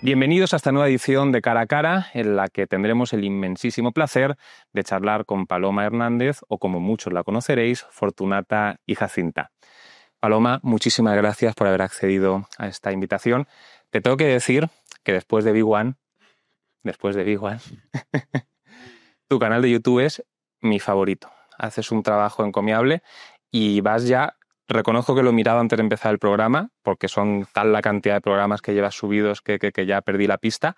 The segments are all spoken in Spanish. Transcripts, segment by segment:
Bienvenidos a esta nueva edición de Cara a Cara, en la que tendremos el inmensísimo placer de charlar con Paloma Hernández, o como muchos la conoceréis, Fortunata y Jacinta. Paloma, muchísimas gracias por haber accedido a esta invitación. Te tengo que decir que después de Big One, tu canal de YouTube es mi favorito. Haces un trabajo encomiable y vas ya... Reconozco que lo he mirado antes de empezar el programa, porque son tal la cantidad de programas que llevas subidos que ya perdí la pista,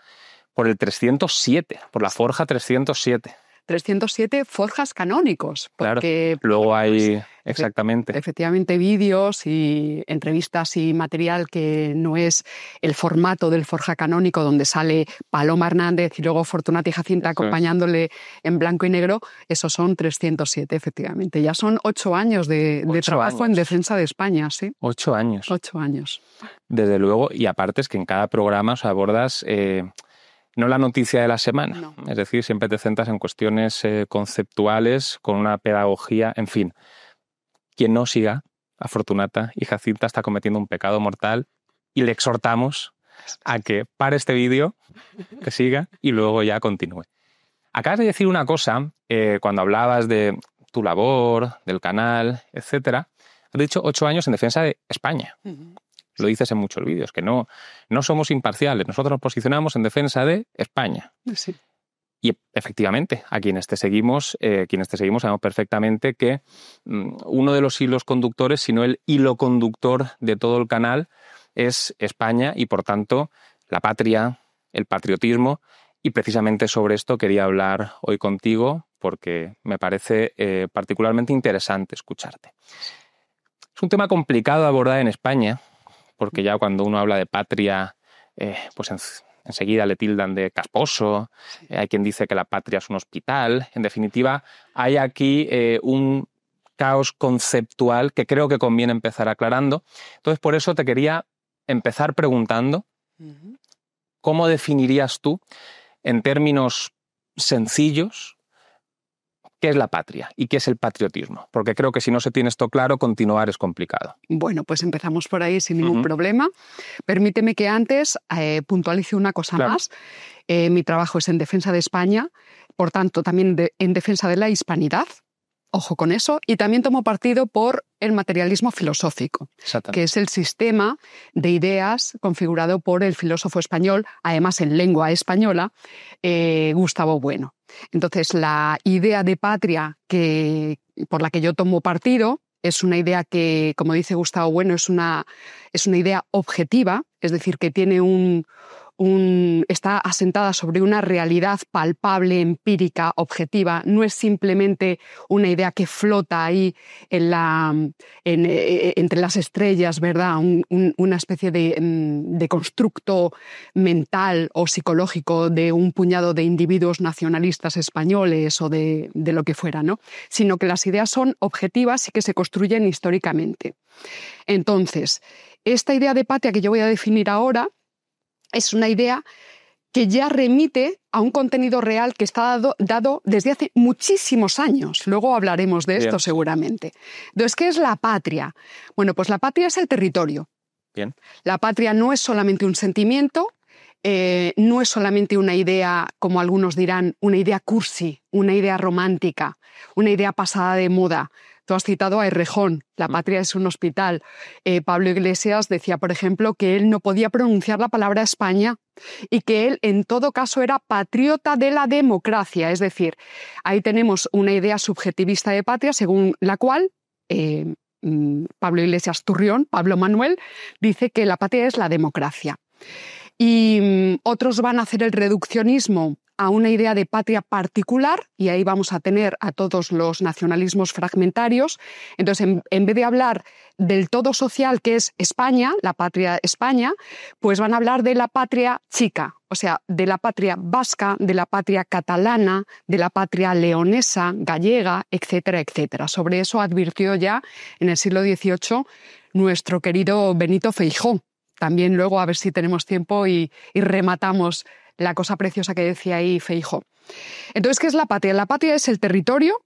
por el 307, por la Forja 307. 307 forjas canónicos. Porque, claro, luego hay, exactamente. Efectivamente, vídeos y entrevistas y material que no es el formato del forja canónico, donde sale Paloma Hernández y luego Fortunata y Jacinta acompañándole en blanco y negro. Esos son 307, efectivamente. Ya son 8 años de trabajo en defensa de España, ¿sí? 8 años. 8 años. Desde luego, y aparte es que en cada programa os abordas... no la noticia de la semana, no. Es decir, siempre te centras en cuestiones conceptuales, con una pedagogía, en fin. Quien no siga a Fortunata y Jacinta está cometiendo un pecado mortal y le exhortamos a que pare este vídeo, que siga y luego ya continúe. Acabas de decir una cosa, cuando hablabas de tu labor, del canal, etcétera, has dicho 8 años en defensa de España. Uh-huh. Lo dices en muchos vídeos, que no somos imparciales, nosotros nos posicionamos en defensa de España. Sí. Y efectivamente, a quienes te seguimos sabemos perfectamente que uno de los hilos conductores, si no el hilo conductor de todo el canal, es España y, por tanto, la patria, el patriotismo. Y precisamente sobre esto quería hablar hoy contigo, porque me parece particularmente interesante escucharte. Es un tema complicado de abordar en España, porque ya cuando uno habla de patria, pues enseguida le tildan de casposo, hay quien dice que la patria es un hospital. En definitiva, hay aquí un caos conceptual que creo que conviene empezar aclarando. Entonces, por eso te quería empezar preguntando, ¿cómo definirías tú, en términos sencillos, qué es la patria y qué es el patriotismo? Porque creo que si no se tiene esto claro, continuar es complicado. Bueno, pues empezamos por ahí sin ningún problema. Permíteme que antes puntualice una cosa más. Mi trabajo es en defensa de España, por tanto también en defensa de la hispanidad. Ojo con eso. Y también tomo partido por el materialismo filosófico, que es el sistema de ideas configurado por el filósofo español, además en lengua española, Gustavo Bueno. Entonces, la idea de patria por la que yo tomo partido es una idea que, como dice Gustavo Bueno, es una idea objetiva, es decir, que tiene está asentada sobre una realidad palpable, empírica, objetiva. No es simplemente una idea que flota ahí entre las estrellas, ¿verdad? Una especie de constructo mental o psicológico de un puñado de individuos nacionalistas españoles o de lo que fuera, ¿no? Sino que las ideas son objetivas y que se construyen históricamente. Entonces, esta idea de patria que yo voy a definir ahora es una idea que ya remite a un contenido real que está dado desde hace muchísimos años. Luego hablaremos de esto seguramente. Entonces, ¿qué es la patria? Bueno, pues la patria es el territorio. Bien. La patria no es solamente un sentimiento, no es solamente una idea, como algunos dirán, una idea cursi, una idea romántica, una idea pasada de moda. Tú has citado a Errejón, la patria es un hospital. Pablo Iglesias decía, por ejemplo, que él no podía pronunciar la palabra España y que él, en todo caso, era patriota de la democracia. Es decir, ahí tenemos una idea subjetivista de patria, según la cual Pablo Iglesias Turrión, Pablo Manuel, dice que la patria es la democracia. Y otros van a hacer el reduccionismo a una idea de patria particular, y ahí vamos a tener a todos los nacionalismos fragmentarios. Entonces, en vez de hablar del todo social, que es España, la patria España, pues van a hablar de la patria chica, o sea, de la patria vasca, de la patria catalana, de la patria leonesa, gallega, etcétera, etcétera. Sobre eso advirtió ya en el siglo XVIII nuestro querido Benito Feijóo. También luego a ver si tenemos tiempo y rematamos la cosa preciosa que decía ahí Feijóo. Entonces, ¿qué es la patria? La patria es el territorio.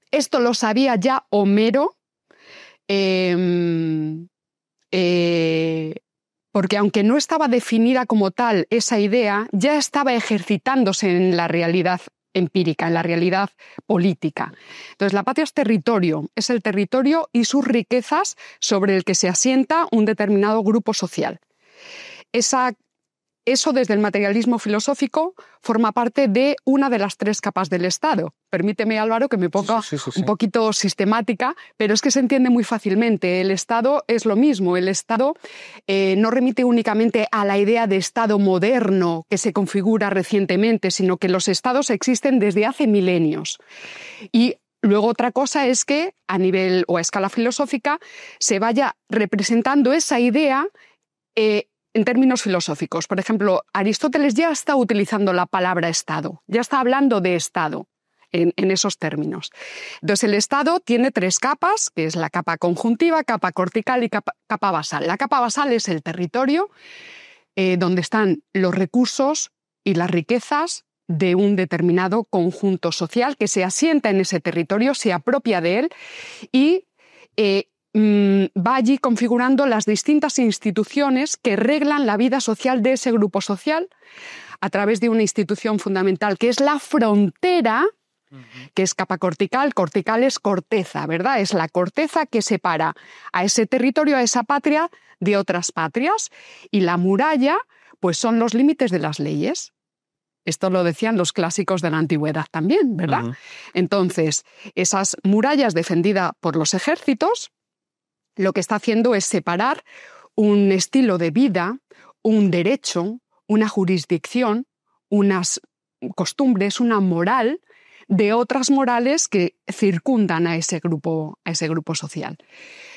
Esto lo sabía ya Homero. porque aunque no estaba definida como tal esa idea, ya estaba ejercitándose en la realidad empírica, en la realidad política. Entonces, la patria es el territorio y sus riquezas sobre el que se asienta un determinado grupo social. Eso desde el materialismo filosófico forma parte de una de las 3 capas del Estado. Permíteme, Álvaro, que me ponga un poquito sistemática, pero es que se entiende muy fácilmente. El Estado es lo mismo. El Estado no remite únicamente a la idea de Estado moderno que se configura recientemente, sino que los Estados existen desde hace milenios. Y luego otra cosa es que a nivel o a escala filosófica se vaya representando esa idea en términos filosóficos. Por ejemplo, Aristóteles ya está utilizando la palabra Estado, ya está hablando de Estado en esos términos. Entonces, el Estado tiene 3 capas, que es la capa conjuntiva, capa cortical y capa basal. La capa basal es el territorio, donde están los recursos y las riquezas de un determinado conjunto social que se asienta en ese territorio, se apropia de él y va allí configurando las distintas instituciones que reglan la vida social de ese grupo social a través de una institución fundamental que es la frontera, que es capa cortical. Cortical es corteza, ¿verdad? Es la corteza que separa a ese territorio, a esa patria, de otras patrias. Y la muralla, pues son los límites de las leyes. Esto lo decían los clásicos de la antigüedad también, ¿verdad? Entonces, esas murallas defendidas por los ejércitos, lo que está haciendo es separar un estilo de vida, un derecho, una jurisdicción, unas costumbres, una moral, de otras morales que circundan a ese grupo social.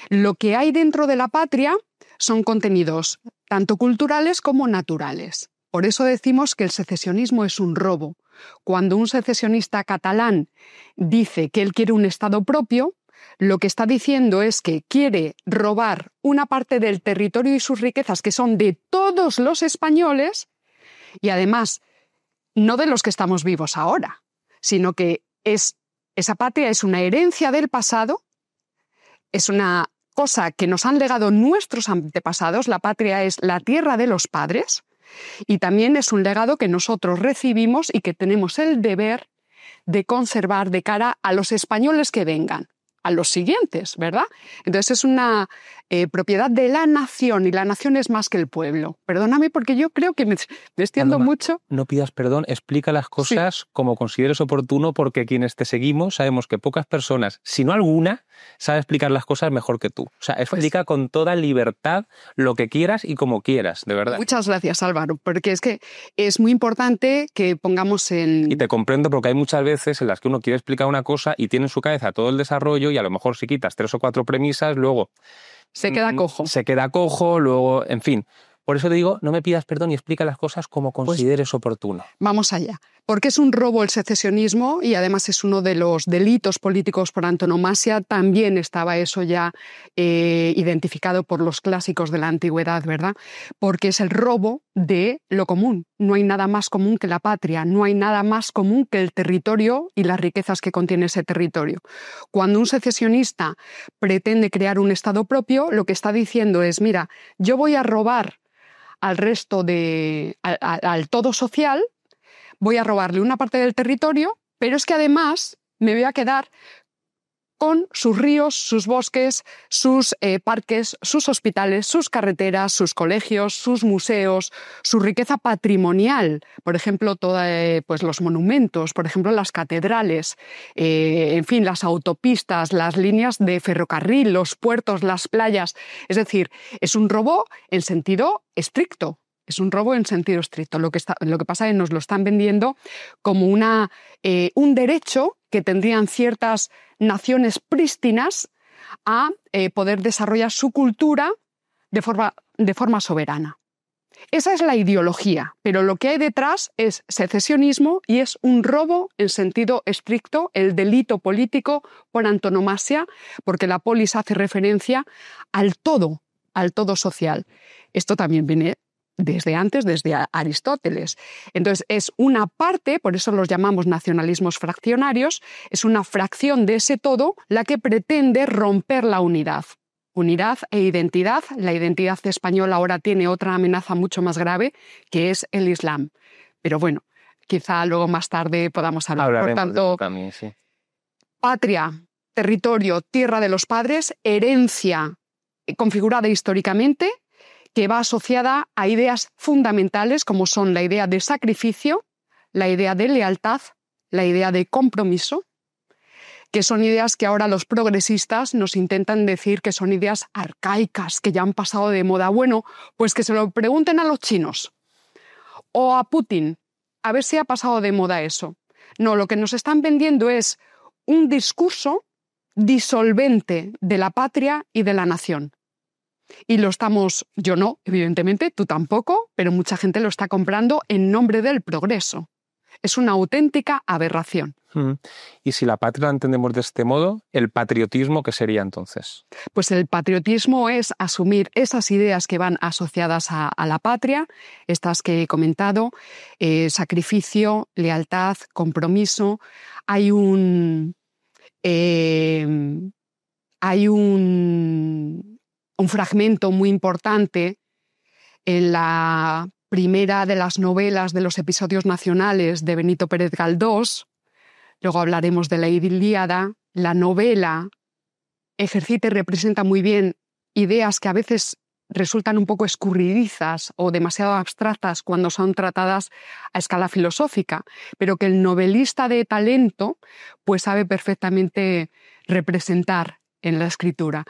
Lo que hay dentro de la patria son contenidos tanto culturales como naturales. Por eso decimos que el secesionismo es un robo. Cuando un secesionista catalán dice que él quiere un Estado propio, lo que está diciendo es que quiere robar una parte del territorio y sus riquezas que son de todos los españoles y además no de los que estamos vivos ahora, sino que esa patria es una herencia del pasado, es una cosa que nos han legado nuestros antepasados. La patria es la tierra de los padres y también es un legado que nosotros recibimos y que tenemos el deber de conservar de cara a los españoles que vengan, a los siguientes, ¿verdad? Entonces es una propiedad de la nación y la nación es más que el pueblo. Perdóname porque yo creo que me extiendo mucho. No pidas perdón, explica las cosas como consideres oportuno, porque quienes te seguimos sabemos que pocas personas, si no alguna, sabe explicar las cosas mejor que tú. O sea, explica con toda libertad lo que quieras y como quieras, de verdad. Muchas gracias, Álvaro, porque es que es muy importante que pongamos en... Y te comprendo porque hay muchas veces en las que uno quiere explicar una cosa y tiene en su cabeza todo el desarrollo y a lo mejor si quitas 3 o 4 premisas, luego... Se queda cojo. Se queda cojo, luego, en fin. Por eso te digo, no me pidas perdón y explica las cosas como consideres oportuno. Vamos allá. Porque es un robo el secesionismo y además es uno de los delitos políticos por antonomasia. También estaba eso ya identificado por los clásicos de la antigüedad, ¿verdad? Porque es el robo de lo común. No hay nada más común que la patria, no hay nada más común que el territorio y las riquezas que contiene ese territorio. Cuando un secesionista pretende crear un Estado propio, lo que está diciendo es, mira, yo voy a robar al resto al todo social, voy a robarle una parte del territorio, pero es que además me voy a quedar con sus ríos, sus bosques, sus parques, sus hospitales, sus carreteras, sus colegios, sus museos, su riqueza patrimonial, por ejemplo, pues los monumentos, por ejemplo, las catedrales, en fin, las autopistas, las líneas de ferrocarril, los puertos, las playas. Es decir, es un robo en sentido estricto. Es un robo en sentido estricto. Lo que pasa es que nos lo están vendiendo como un derecho que tendrían ciertas naciones prístinas a poder desarrollar su cultura de forma soberana. Esa es la ideología, pero lo que hay detrás es secesionismo y es un robo en sentido estricto, el delito político por antonomasia, porque la polis hace referencia al todo social. Esto también viene desde antes, desde Aristóteles. Entonces, es una parte, por eso los llamamos nacionalismos fraccionarios, es una fracción de ese todo la que pretende romper la unidad unidad e identidad. La identidad española ahora tiene otra amenaza mucho más grave, que es el Islam. Pero bueno, quizá luego más tarde podamos hablar. Hablaremos Por tanto, también, sí. Patria, territorio, tierra de los padres, herencia configurada históricamente, que va asociada a ideas fundamentales como son la idea de sacrificio, la idea de lealtad, la idea de compromiso, que son ideas que ahora los progresistas nos intentan decir que son ideas arcaicas, que ya han pasado de moda. Bueno, pues que se lo pregunten a los chinos o a Putin, a ver si ha pasado de moda eso. No, lo que nos están vendiendo es un discurso disolvente de la patria y de la nación. Y lo estamos, yo no, evidentemente, tú tampoco, pero mucha gente lo está comprando en nombre del progreso. Es una auténtica aberración. Y si la patria la entendemos de este modo, ¿el patriotismo qué sería entonces? Pues el patriotismo es asumir esas ideas que van asociadas a la patria, estas que he comentado, sacrificio, lealtad, compromiso. Hay un fragmento muy importante en la primera de las novelas de los episodios nacionales de Benito Pérez Galdós. Luego hablaremos de la Ilíada. La novela ejercita y representa muy bien ideas que a veces resultan un poco escurridizas o demasiado abstractas cuando son tratadas a escala filosófica, pero que el novelista de talento pues sabe perfectamente representar en la escritura.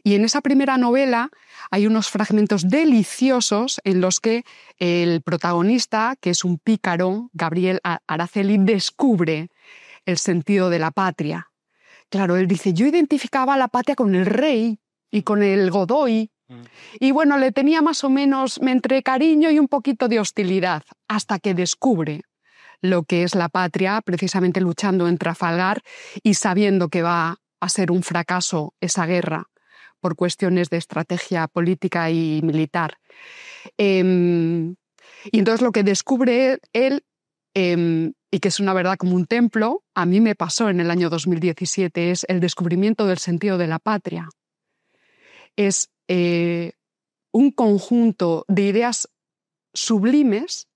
Y en esa primera novela hay unos fragmentos deliciosos en los que el protagonista, que es un pícaro, Gabriel Araceli, descubre el sentido de la patria. Claro, él dice, yo identificaba a la patria con el rey y con el Godoy, y bueno, le tenía más o menos entre cariño y un poquito de hostilidad, hasta que descubre lo que es la patria, precisamente luchando en Trafalgar y sabiendo que va a ser un fracaso esa guerra por cuestiones de estrategia política y militar. Y entonces lo que descubre él, y que es una verdad como un templo, a mí me pasó en el año 2017, es el descubrimiento del sentido de la patria. Es un conjunto de ideas sublimes,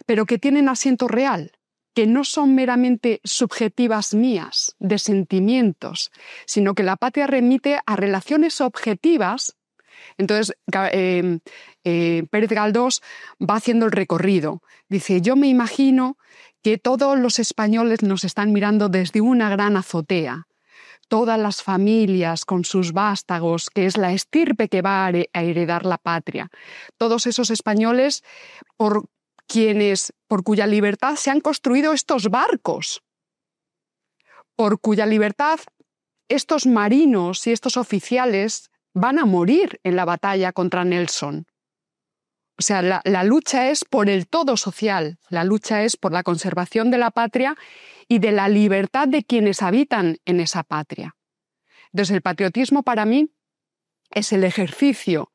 pero que tienen asiento real, que no son meramente subjetivas mías, de sentimientos, sino que la patria remite a relaciones objetivas. Entonces, Pérez Galdós va haciendo el recorrido. Dice, yo me imagino que todos los españoles nos están mirando desde una gran azotea. Todas las familias con sus vástagos, que es la estirpe que va a heredar la patria. Todos esos españoles por cuya libertad se han construido estos barcos, por cuya libertad estos marinos y estos oficiales van a morir en la batalla contra Nelson. O sea, la lucha es por el todo social, la lucha es por la conservación de la patria y de la libertad de quienes habitan en esa patria. Entonces, el patriotismo para mí es el ejercicio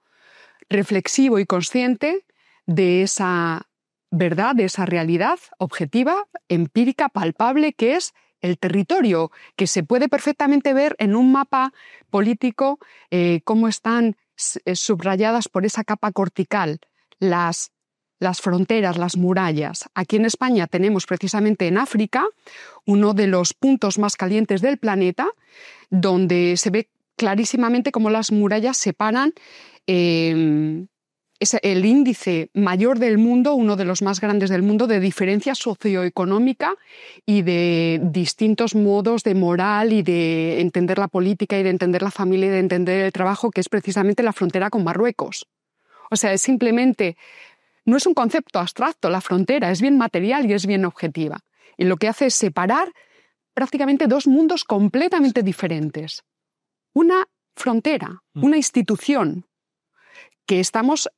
reflexivo y consciente de esa verdad, de esa realidad objetiva, empírica, palpable, que es el territorio, que se puede perfectamente ver en un mapa político, cómo están subrayadas por esa capa cortical las fronteras, las murallas. Aquí en España tenemos precisamente en África uno de los puntos más calientes del planeta, donde se ve clarísimamente cómo las murallas separan es el índice mayor del mundo, uno de los más grandes del mundo, de diferencia socioeconómica y de distintos modos de moral y de entender la política y de entender la familia y de entender el trabajo, que es precisamente la frontera con Marruecos. O sea, es simplemente, no es un concepto abstracto la frontera, es bien material y es bien objetiva. Y lo que hace es separar prácticamente dos mundos completamente diferentes. Una frontera, una institución, que estamos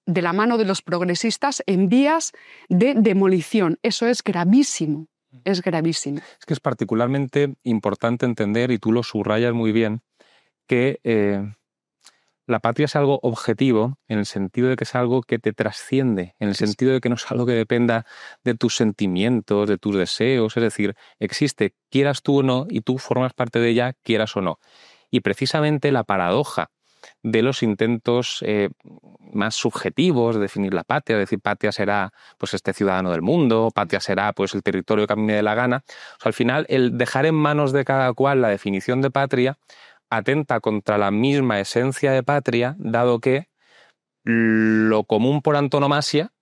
de la mano de los progresistas en vías de demolición. Eso es gravísimo, es gravísimo. Es que es particularmente importante entender, y tú lo subrayas muy bien, que la patria es algo objetivo en el sentido de que es algo que te trasciende, en el sentido de que no es algo que dependa de tus sentimientos, de tus deseos, es decir, existe, quieras tú o no, y tú formas parte de ella, quieras o no. Y precisamente la paradoja de los intentos más subjetivos de definir la patria, es decir, patria será pues este ciudadano del mundo, patria será pues el territorio que a mí me dé la gana. O sea, al final, el dejar en manos de cada cual la definición de patria atenta contra la misma esencia de patria, dado que lo común por antonomasia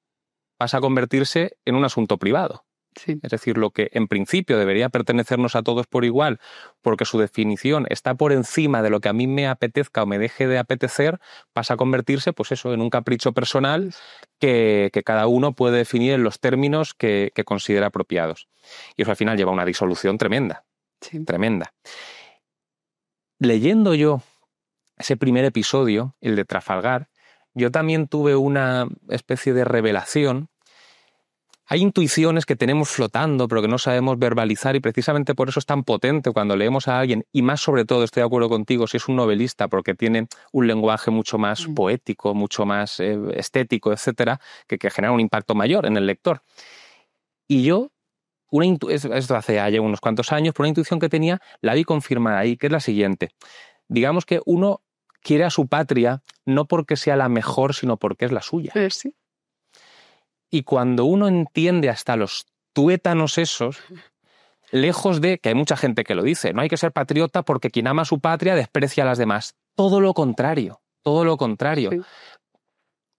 pasa a convertirse en un asunto privado. Sí. Es decir, lo que en principio debería pertenecernos a todos por igual, porque su definición está por encima de lo que a mí me apetezca o me deje de apetecer, pasa a convertirse, pues eso, en un capricho personal que cada uno puede definir en los términos que considera apropiados. Y eso al final lleva a una disolución tremenda, tremenda. Leyendo yo ese primer episodio, el de Trafalgar, yo también tuve una especie de revelación. Hay intuiciones que tenemos flotando, pero que no sabemos verbalizar, y precisamente por eso es tan potente cuando leemos a alguien, y más sobre todo, estoy de acuerdo contigo, si es un novelista, porque tiene un lenguaje mucho más poético, mucho más estético, etcétera, que genera un impacto mayor en el lector. Y yo, esto hace ya unos cuantos años, por una intuición que tenía, la vi confirmada ahí, que es la siguiente. Digamos que uno quiere a su patria no porque sea la mejor, sino porque es la suya. Sí. Y cuando uno entiende hasta los tuétanos esos, lejos de, que hay mucha gente que lo dice, no hay que ser patriota porque quien ama a su patria desprecia a las demás. Todo lo contrario, todo lo contrario. Sí.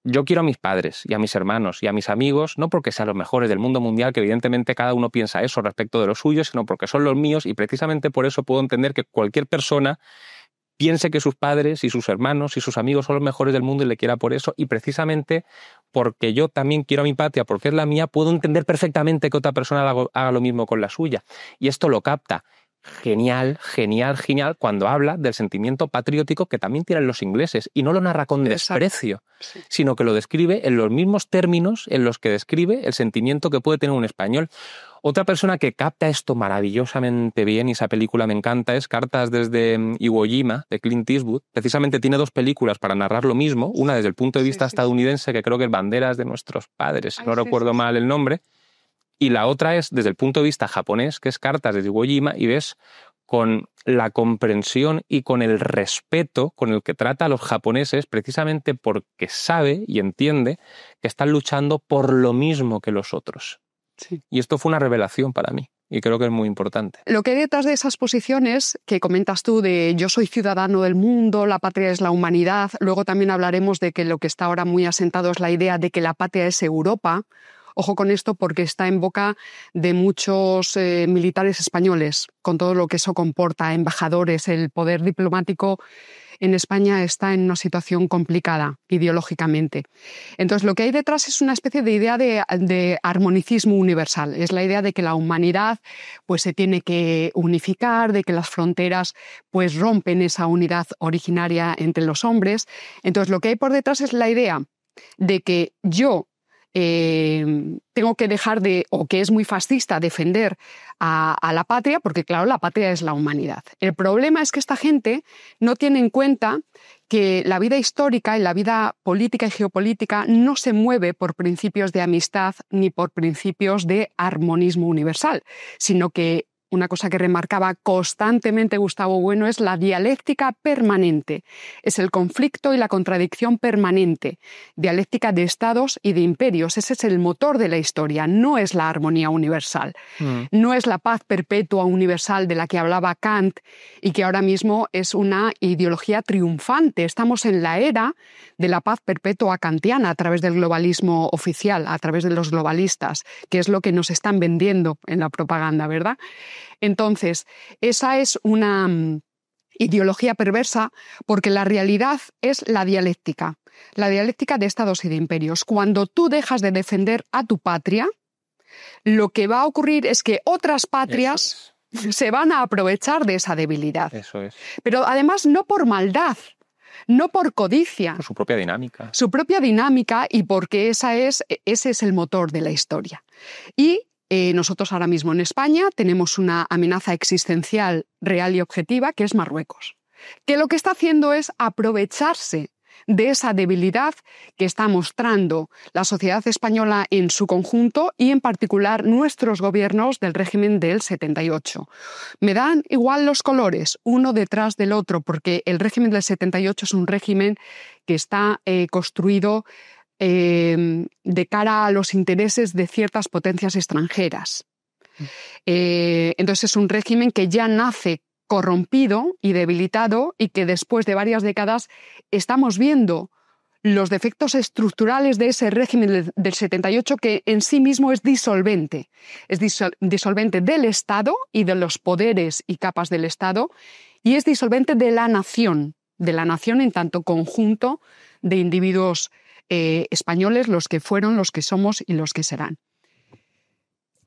Yo quiero a mis padres y a mis hermanos y a mis amigos, no porque sean los mejores del mundo mundial, que evidentemente cada uno piensa eso respecto de los suyos, sino porque son los míos, y precisamente por eso puedo entender que cualquier persona piense que sus padres y sus hermanos y sus amigos son los mejores del mundo y le quiera por eso, y precisamente porque yo también quiero a mi patria, porque es la mía, puedo entender perfectamente que otra persona haga lo mismo con la suya. Y esto lo capta genial, genial, genial cuando habla del sentimiento patriótico que también tienen los ingleses, y no lo narra con desprecio, sino que lo describe en los mismos términos en los que describe el sentimiento que puede tener un español. Otra persona que capta esto maravillosamente bien, y esa película me encanta, es Cartas desde Iwo Jima, de Clint Eastwood. Precisamente tiene dos películas para narrar lo mismo, una desde el punto de vista estadounidense, que creo que es Banderas de nuestros padres, si no recuerdo mal el nombre, y la otra es desde el punto de vista japonés, que es Cartas desde Iwo Jima, y ves con la comprensión y con el respeto con el que trata a los japoneses, precisamente porque sabe y entiende que están luchando por lo mismo que los otros. Sí. Y esto fue una revelación para mí, y creo que es muy importante. Lo que hay detrás de esas posiciones que comentas tú de yo soy ciudadano del mundo, la patria es la humanidad, luego también hablaremos de que lo que está ahora muy asentado es la idea de que la patria es Europa. Ojo con esto, porque está en boca de muchos militares españoles, con todo lo que eso comporta, embajadores. El poder diplomático en España está en una situación complicada ideológicamente. Entonces, lo que hay detrás es una especie de idea de armonicismo universal. Es la idea de que la humanidad pues, se tiene que unificar, de que las fronteras pues, rompen esa unidad originaria entre los hombres. Entonces, lo que hay por detrás es la idea de que yo tengo que dejar de, o que es muy fascista, defender a la patria, porque claro, la patria es la humanidad. El problema es que esta gente no tiene en cuenta que la vida histórica y la vida política y geopolítica no se mueve por principios de amistad ni por principios de armonismo universal, sino que una cosa que remarcaba constantemente Gustavo Bueno es la dialéctica permanente. Es el conflicto y la contradicción permanente. Dialéctica de estados y de imperios. Ese es el motor de la historia, no es la armonía universal. No es la paz perpetua universal de la que hablaba Kant y que ahora mismo es una ideología triunfante. Estamos en la era de la paz perpetua kantiana a través del globalismo oficial, a través de los globalistas, que es lo que nos están vendiendo en la propaganda, ¿verdad? Entonces, esa es una ideología perversa porque la realidad es la dialéctica de estados y de imperios. Cuando tú dejas de defender a tu patria, lo que va a ocurrir es que otras patrias se van a aprovechar de esa debilidad. Eso es. Pero además no por maldad, no por codicia. Por su propia dinámica. Su propia dinámica, y porque ese es el motor de la historia. Y nosotros ahora mismo en España tenemos una amenaza existencial real y objetiva que es Marruecos, que lo que está haciendo es aprovecharse de esa debilidad que está mostrando la sociedad española en su conjunto y en particular nuestros gobiernos del régimen del 78. Me dan igual los colores, uno detrás del otro, porque el régimen del 78 es un régimen que está construido de cara a los intereses de ciertas potencias extranjeras. Entonces es un régimen que ya nace corrompido y debilitado y que después de varias décadas estamos viendo los defectos estructurales de ese régimen del 78 que en sí mismo es disolvente. Es disolvente del Estado y de los poderes y capas del Estado y es disolvente de la nación en tanto conjunto de individuos españoles, los que fueron, los que somos y los que serán.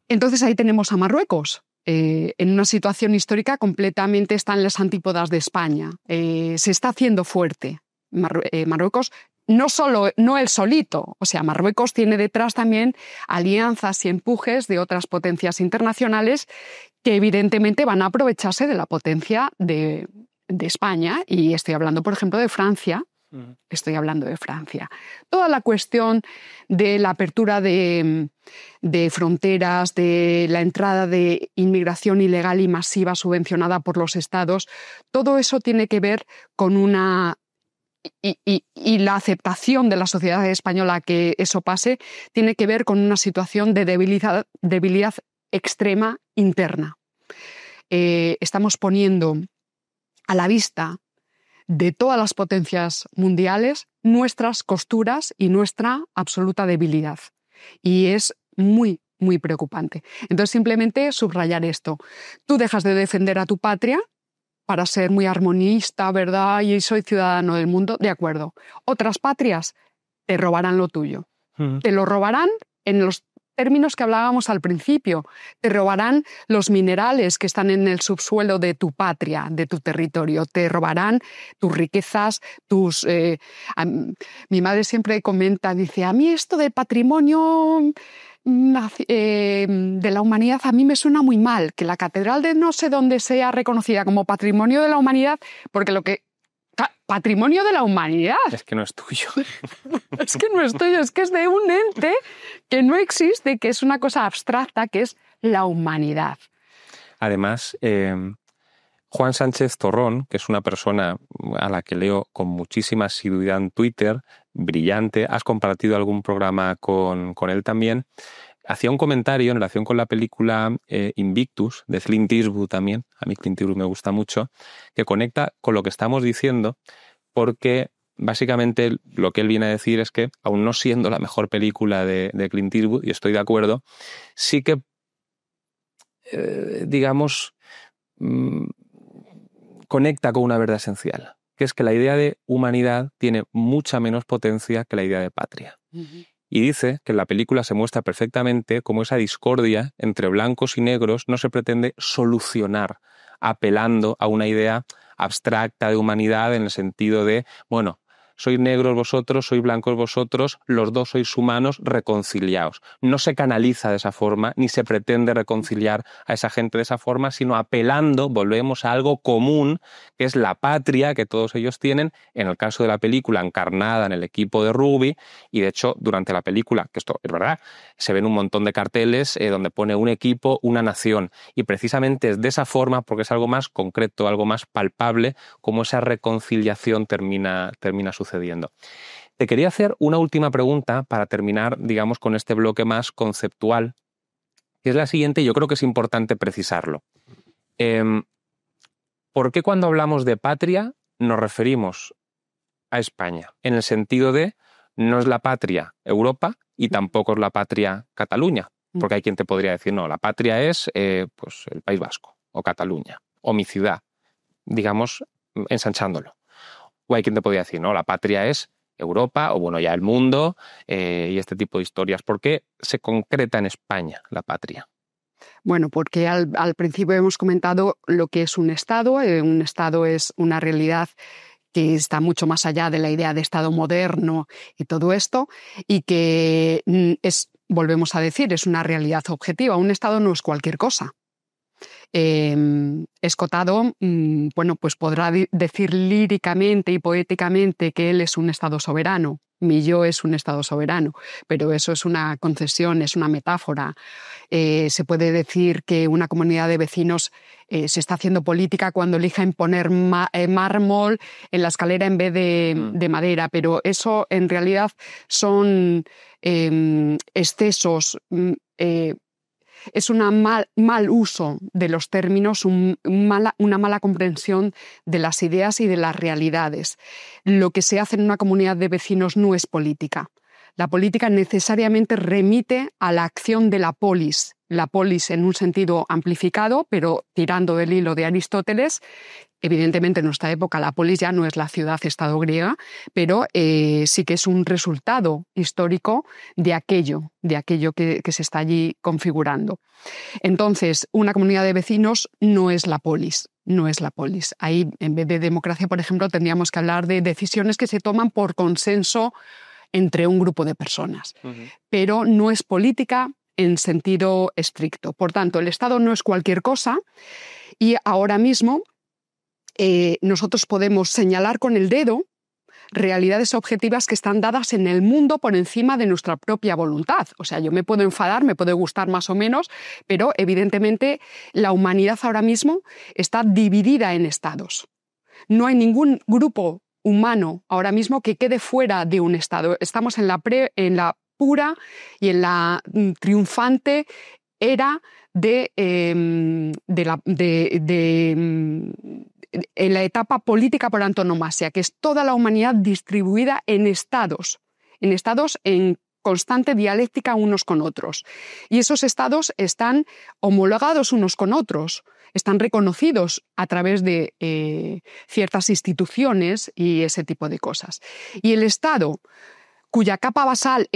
Entonces ahí tenemos a Marruecos, en una situación histórica completamente está en las antípodas de España. Se está haciendo fuerte. Marruecos, no él solito, o sea, Marruecos tiene detrás también alianzas y empujes de otras potencias internacionales que evidentemente van a aprovecharse de la potencia de España, y estoy hablando, por ejemplo, de Francia. Estoy hablando de Francia. Toda la cuestión de la apertura de fronteras, de la entrada de inmigración ilegal y masiva subvencionada por los estados, todo eso tiene que ver con una... Y la aceptación de la sociedad española que eso pase tiene que ver con una situación de debilidad extrema interna. Estamos poniendo a la vista de todas las potencias mundiales nuestras costuras y nuestra absoluta debilidad. Y es muy, muy preocupante. Entonces, simplemente subrayar esto. Tú dejas de defender a tu patria para ser muy armonista, ¿verdad? Y soy ciudadano del mundo, de acuerdo. Otras patrias te robarán lo tuyo. Te lo robarán en los términos que hablábamos al principio. Te robarán los minerales que están en el subsuelo de tu patria, de tu territorio. Te robarán tus riquezas, mi madre siempre comenta, dice, a mí esto del patrimonio de la humanidad a mí me suena muy mal, que la catedral de no sé dónde sea reconocida como patrimonio de la humanidad, porque patrimonio de la humanidad. Es que no es tuyo. Es que no es tuyo, es que es de un ente que no existe, que es una cosa abstracta, que es la humanidad. Además, Juan Sánchez Torrón, que es una persona a la que leo con muchísima asiduidad en Twitter, brillante, has compartido algún programa con él también, hacía un comentario en relación con la película Invictus, de Clint Eastwood también, a mí Clint Eastwood me gusta mucho, que conecta con lo que estamos diciendo, porque básicamente lo que él viene a decir es que, aun no siendo la mejor película de Clint Eastwood, y estoy de acuerdo, sí que, conecta con una verdad esencial, que es que la idea de humanidad tiene mucha menos potencia que la idea de patria. Y dice que en la película se muestra perfectamente cómo esa discordia entre blancos y negros no se pretende solucionar apelando a una idea abstracta de humanidad en el sentido de, bueno, sois negros vosotros, sois blancos vosotros, los dos sois humanos, reconciliaos. No se canaliza de esa forma, ni se pretende reconciliar a esa gente de esa forma, sino apelando, volvemos a algo común, que es la patria que todos ellos tienen, en el caso de la película encarnada en el equipo de rugby, y de hecho durante la película, que esto es verdad, se ven un montón de carteles donde pone un equipo, una nación, y precisamente es de esa forma, porque es algo más concreto, algo más palpable, como esa reconciliación termina sucediendo. Te quería hacer una última pregunta para terminar, digamos, con este bloque más conceptual, que es la siguiente, y yo creo que es importante precisarlo. ¿Por qué cuando hablamos de patria nos referimos a España? En el sentido de, no es la patria Europa y tampoco es la patria Cataluña, porque hay quien te podría decir, no, la patria es pues el País Vasco, o Cataluña, o mi ciudad, digamos, ensanchándolo. O hay quien te podría decir, no, la patria es Europa, o bueno, ya el mundo, y este tipo de historias. ¿Por qué se concreta en España la patria? Bueno, porque al principio hemos comentado lo que es un Estado. Un Estado es una realidad que está mucho más allá de la idea de Estado moderno y todo esto, y que volvemos a decir, es una realidad objetiva. Un Estado no es cualquier cosa. Escotado, bueno, pues podrá decir líricamente y poéticamente que él es un Estado soberano. Millau es un Estado soberano, pero eso es una concesión, es una metáfora. Se puede decir que una comunidad de vecinos se está haciendo política cuando eligen poner mármol en la escalera en vez de madera, pero eso en realidad son excesos. Es un mal uso de los términos, una mala comprensión de las ideas y de las realidades. Lo que se hace en una comunidad de vecinos no es política. La política necesariamente remite a la acción de la polis en un sentido amplificado, pero tirando del hilo de Aristóteles. Evidentemente, en nuestra época la polis ya no es la ciudad-estado griega, pero sí que es un resultado histórico de aquello que se está allí configurando. Entonces, una comunidad de vecinos no es la polis. No es la polis. Ahí, en vez de democracia, por ejemplo, tendríamos que hablar de decisiones que se toman por consenso entre un grupo de personas. Pero no es política en sentido estricto. Por tanto, el Estado no es cualquier cosa y ahora mismo nosotros podemos señalar con el dedo realidades objetivas que están dadas en el mundo por encima de nuestra propia voluntad. O sea, yo me puedo enfadar, me puede gustar más o menos, pero evidentemente la humanidad ahora mismo está dividida en estados. No hay ningún grupo humano ahora mismo que quede fuera de un estado. Estamos en la pura y en la triunfante era en la etapa política por antonomasia, que es toda la humanidad distribuida en estados en constante dialéctica unos con otros. Y esos estados están homologados unos con otros, están reconocidos a través de ciertas instituciones y ese tipo de cosas. Y el Estado, cuya capa basal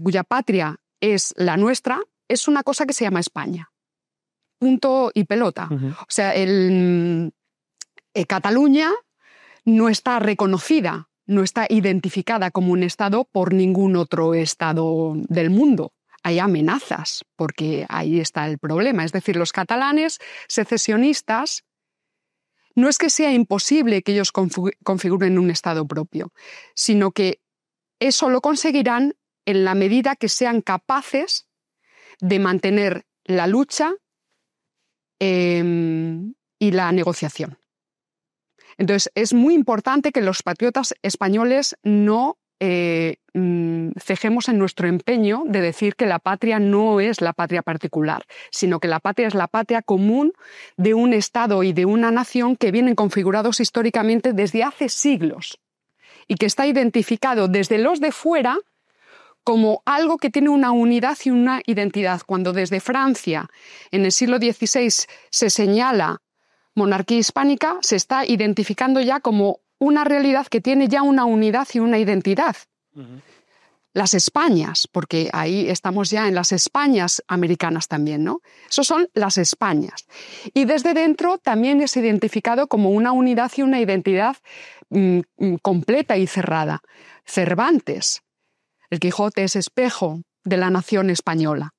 cuya patria es la nuestra, es una cosa que se llama España. Punto y pelota. O sea, Cataluña no está reconocida, no está identificada como un Estado por ningún otro Estado del mundo. Hay amenazas, porque ahí está el problema. Es decir, los catalanes secesionistas, no es que sea imposible que ellos configuren un Estado propio, sino que eso lo conseguirán en la medida que sean capaces de mantener la lucha y la negociación. Entonces, es muy importante que los patriotas españoles no cejemos en nuestro empeño de decir que la patria no es la patria particular, sino que la patria es la patria común de un Estado y de una nación que vienen configurados históricamente desde hace siglos y que está identificado desde los de fuera como algo que tiene una unidad y una identidad. Cuando desde Francia, en el siglo XVI, se señala monarquía hispánica, se está identificando ya como una realidad que tiene ya una unidad y una identidad. Las Españas, porque ahí estamos ya en las Españas americanas también, ¿no? Eso son las Españas. Y desde dentro también es identificado como una unidad y una identidad completa y cerrada. Cervantes, el Quijote, es espejo de la nación española.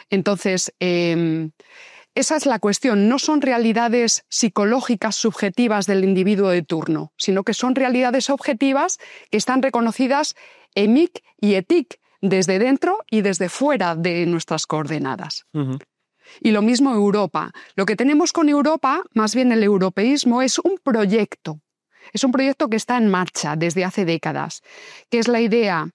Entonces, esa es la cuestión. No son realidades psicológicas subjetivas del individuo de turno, sino que son realidades objetivas que están reconocidas emic y etic, desde dentro y desde fuera de nuestras coordenadas. Y lo mismo Europa. Lo que tenemos con Europa, más bien el europeísmo, es un proyecto. Es un proyecto que está en marcha desde hace décadas, que es la idea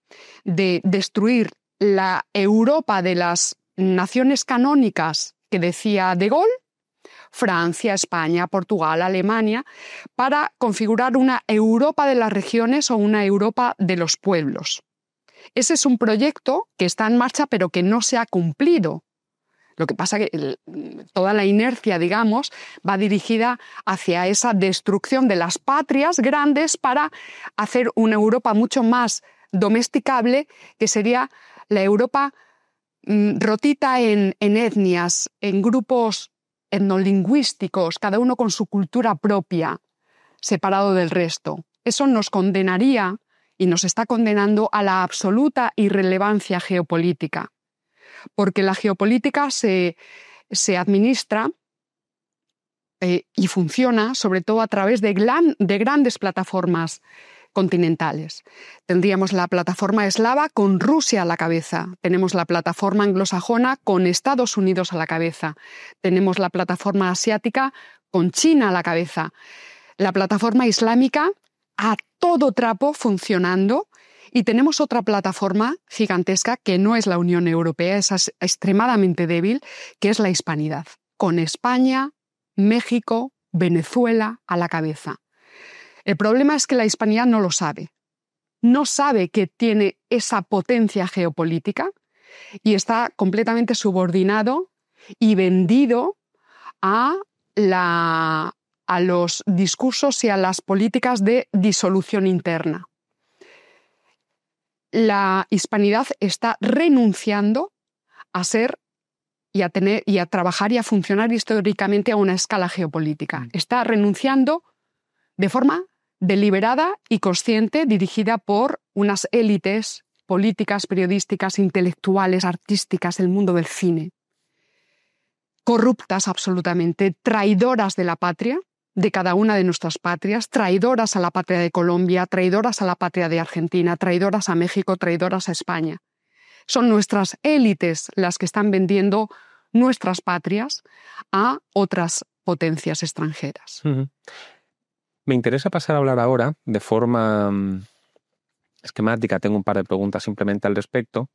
de destruir la Europa de las naciones canónicas que decía De Gaulle, Francia, España, Portugal, Alemania, para configurar una Europa de las regiones o una Europa de los pueblos. Ese es un proyecto que está en marcha pero que no se ha cumplido. Lo que pasa es que toda la inercia, digamos, va dirigida hacia esa destrucción de las patrias grandes para hacer una Europa mucho más domesticable, que sería la Europa rotita en etnias, en grupos etnolingüísticos, cada uno con su cultura propia, separado del resto. Eso nos condenaría y nos está condenando a la absoluta irrelevancia geopolítica. Porque la geopolítica se administra y funciona sobre todo a través de grandes plataformas continentales. Tendríamos la plataforma eslava con Rusia a la cabeza, tenemos la plataforma anglosajona con Estados Unidos a la cabeza, tenemos la plataforma asiática con China a la cabeza, la plataforma islámica a todo trapo funcionando, y tenemos otra plataforma gigantesca que no es la Unión Europea, es extremadamente débil, que es la hispanidad, con España, México, Venezuela a la cabeza. El problema es que la hispanidad no lo sabe. No sabe que tiene esa potencia geopolítica y está completamente subordinado y vendido a los discursos y a las políticas de disolución interna. La hispanidad está renunciando a ser y a trabajar y a funcionar históricamente a una escala geopolítica. Está renunciando de forma deliberada y consciente, dirigida por unas élites políticas, periodísticas, intelectuales, artísticas, el mundo del cine, corruptas absolutamente, traidoras de la patria, de cada una de nuestras patrias, traidoras a la patria de Colombia, traidoras a la patria de Argentina, traidoras a México, traidoras a España. Son nuestras élites las que están vendiendo nuestras patrias a otras potencias extranjeras. Uh-huh. Me interesa pasar a hablar ahora de forma esquemática. Tengo un par de preguntas simplemente al respecto,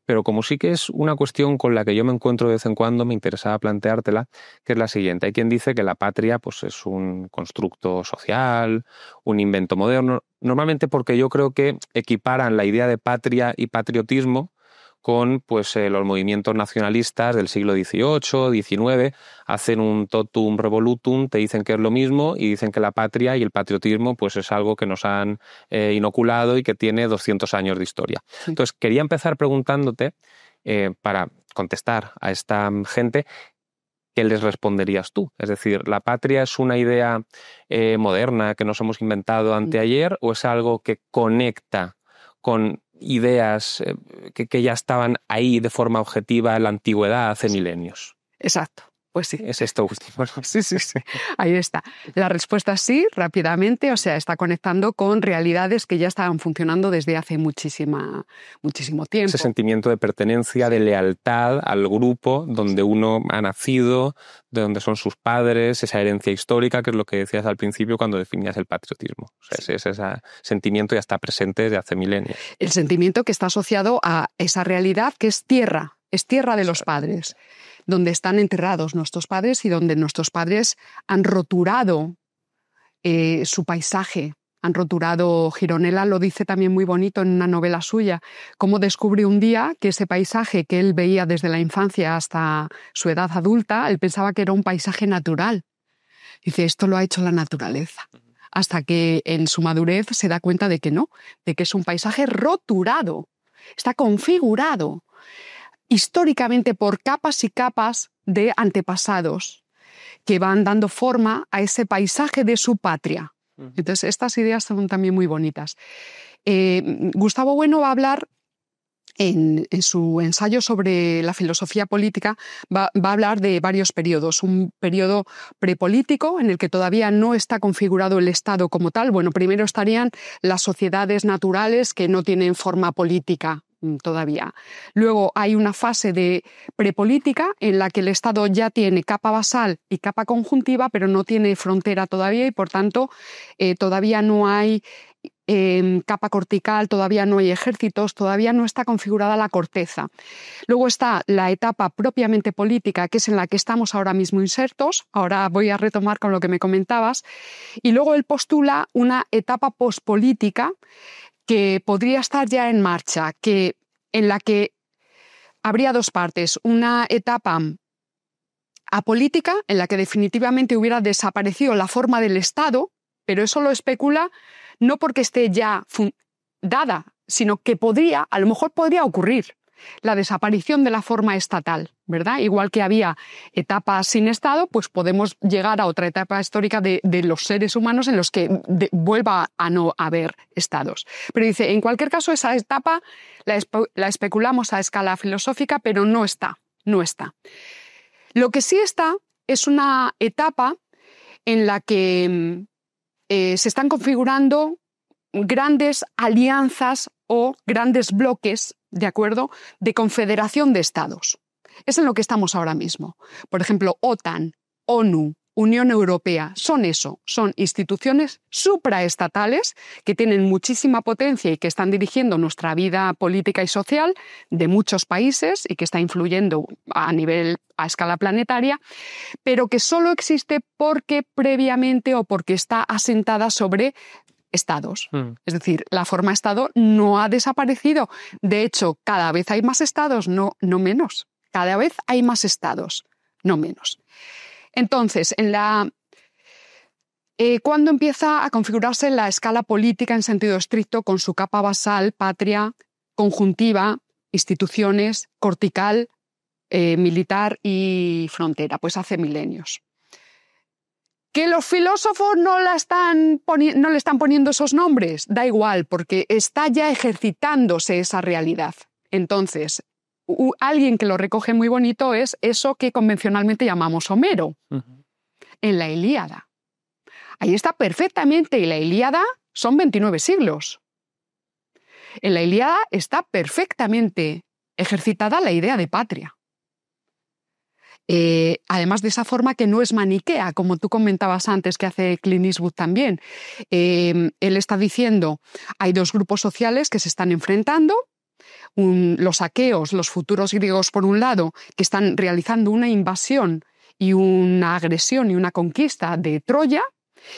pero como sí que es una cuestión con la que yo me encuentro de vez en cuando, me interesaba planteártela, que es la siguiente. Hay quien dice que la patria pues, es un constructo social, un invento moderno, normalmente porque yo creo que equiparan la idea de patria y patriotismo con pues, los movimientos nacionalistas del siglo XVIII, XIX, hacen un totum revolutum, te dicen que es lo mismo y dicen que la patria y el patriotismo pues, es algo que nos han inoculado y que tiene 200 años de historia. Sí. Entonces, quería empezar preguntándote, para contestar a esta gente, ¿qué les responderías tú? Es decir, ¿la patria es una idea moderna que nos hemos inventado anteayer o es algo que conecta con ideas que ya estaban ahí de forma objetiva en la antigüedad hace milenios? Exacto, pues sí. Es esto último, ¿no? Sí. Ahí está. La respuesta es sí, rápidamente, o sea, está conectando con realidades que ya estaban funcionando desde hace muchísimo tiempo. Ese sentimiento de pertenencia, de lealtad al grupo donde uno ha nacido, de donde son sus padres, esa herencia histórica, que es lo que decías al principio cuando definías el patriotismo. O sea, ese sentimiento ya está presente desde hace milenios. El sentimiento que está asociado a esa realidad que es tierra de los padres, donde están enterrados nuestros padres y donde nuestros padres han roturado su paisaje, han roturado. Gironella lo dice también muy bonito en una novela suya, cómo descubre un día que ese paisaje que él veía desde la infancia hasta su edad adulta, él pensaba que era un paisaje natural. Dice, esto lo ha hecho la naturaleza. Hasta que en su madurez se da cuenta de que no, de que es un paisaje roturado, está configurado históricamente por capas y capas de antepasados que van dando forma a ese paisaje de su patria. Entonces, estas ideas son también muy bonitas. Gustavo Bueno va a hablar en su ensayo sobre la filosofía política, va a hablar de varios periodos. Un periodo prepolítico en el que todavía no está configurado el Estado como tal. Bueno, primero estarían las sociedades naturales que no tienen forma política todavía. Luego hay una fase de prepolítica en la que el Estado ya tiene capa basal y capa conjuntiva, pero no tiene frontera todavía y, por tanto, todavía no hay capa cortical, todavía no hay ejércitos, todavía no está configurada la corteza. Luego está la etapa propiamente política, que es en la que estamos ahora mismo insertos. Ahora voy a retomar con lo que me comentabas. Y luego él postula una etapa pospolítica que podría estar ya en marcha, en la que habría dos partes. Una etapa apolítica, en la que definitivamente hubiera desaparecido la forma del Estado, pero eso lo especula no porque esté ya dada, sino que a lo mejor podría ocurrir la desaparición de la forma estatal, ¿verdad? Igual que había etapas sin Estado, pues podemos llegar a otra etapa histórica de los seres humanos en los que vuelva a no haber estados. Pero dice, en cualquier caso, esa etapa la especulamos a escala filosófica, pero no está. Lo que sí está es una etapa en la que se están configurando grandes alianzas o grandes bloques, ¿de acuerdo?, de confederación de estados. Es en lo que estamos ahora mismo. Por ejemplo, OTAN, ONU, Unión Europea, son eso, son instituciones supraestatales que tienen muchísima potencia y que están dirigiendo nuestra vida política y social de muchos países y que está influyendo a escala planetaria, pero que solo existe porque previamente o porque está asentada sobre estados. Es decir, la forma Estado no ha desaparecido. De hecho, cada vez hay más estados, no menos. Cada vez hay más estados, no menos. Entonces, ¿cuándo empieza a configurarse la escala política en sentido estricto con su capa basal, patria, conjuntiva, instituciones, cortical, militar y frontera? Pues hace milenios. ¿Que los filósofos no le están poniendo esos nombres? Da igual, porque está ya ejercitándose esa realidad. Entonces, alguien que lo recoge muy bonito es eso que convencionalmente llamamos Homero, en la Ilíada. Ahí está perfectamente, y la Ilíada son 29 siglos. En la Ilíada está perfectamente ejercitada la idea de patria. Además de esa forma que no es maniquea, como tú comentabas antes que hace Clint Eastwood también. Él está diciendo, hay dos grupos sociales que se están enfrentando, los aqueos, los futuros griegos por un lado, que están realizando una invasión y una agresión y una conquista de Troya,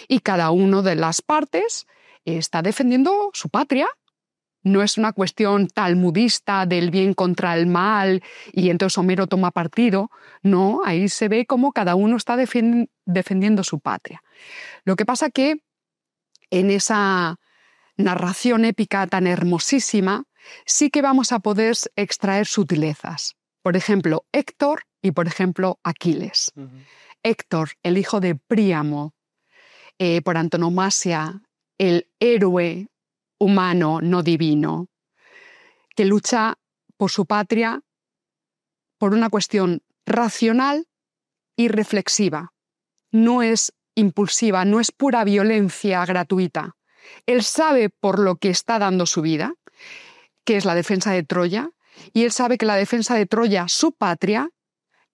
y cada una de las partes está defendiendo su patria. No es una cuestión talmudista del bien contra el mal y entonces Homero toma partido. No, ahí se ve cómo cada uno está defendiendo su patria. Lo que pasa que en esa narración épica tan hermosísima sí que vamos a poder extraer sutilezas. Por ejemplo, Héctor y por ejemplo Aquiles. Héctor, el hijo de Príamo, por antonomasia, el héroe humano, no divino, que lucha por su patria por una cuestión racional y reflexiva. No es impulsiva, no es pura violencia gratuita. Él sabe por lo que está dando su vida, que es la defensa de Troya, y él sabe que la defensa de Troya, su patria,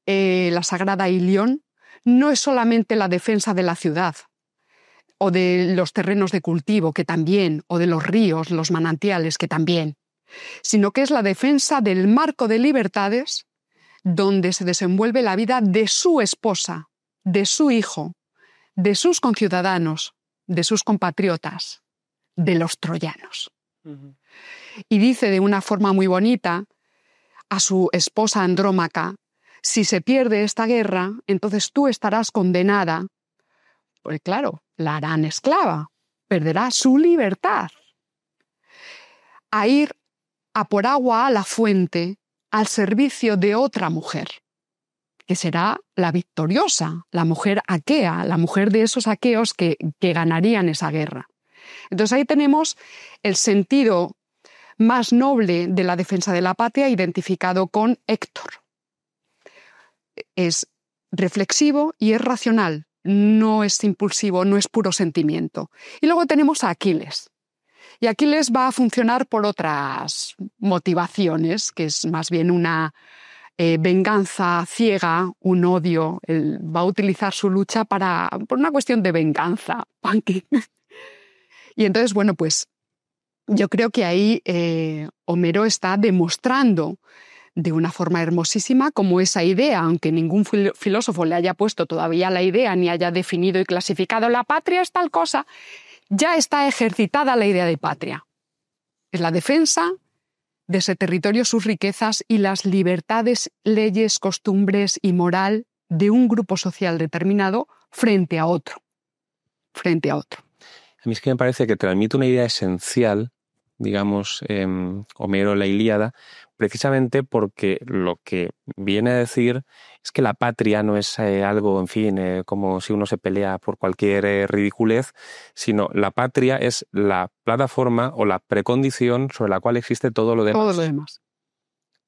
la sagrada Ilión, no es solamente la defensa de la ciudad, o de los terrenos de cultivo, que también, o de los ríos, los manantiales, que también, sino que es la defensa del marco de libertades donde se desenvuelve la vida de su esposa, de su hijo, de sus conciudadanos, de sus compatriotas, de los troyanos. Y dice de una forma muy bonita a su esposa Andrómaca, si se pierde esta guerra, entonces tú estarás condenada, porque claro, la harán esclava, perderá su libertad, a ir a por agua a la fuente al servicio de otra mujer, que será la victoriosa, la mujer aquea, la mujer de esos aqueos que ganarían esa guerra. Entonces ahí tenemos el sentido más noble de la defensa de la patria identificado con Héctor. Es reflexivo y es racional, no es impulsivo, no es puro sentimiento. Y luego tenemos a Aquiles. Y Aquiles va a funcionar por otras motivaciones, que es más bien una venganza ciega, un odio. Él va a utilizar su lucha por una cuestión de venganza. Y entonces, bueno, pues yo creo que ahí Homero está demostrando de una forma hermosísima cómo esa idea, aunque ningún filósofo le haya puesto todavía la idea ni haya definido y clasificado la patria es tal cosa, ya está ejercitada la idea de patria. Es la defensa de ese territorio, sus riquezas y las libertades, leyes, costumbres y moral de un grupo social determinado frente a otro. Frente a otro. A mí es que me parece que transmite una idea esencial, digamos, Homero en la Ilíada, precisamente porque lo que viene a decir es que la patria no es algo, en fin, como si uno se pelea por cualquier ridiculez, sino la patria es la plataforma o la precondición sobre la cual existe todo lo demás. Todo lo demás.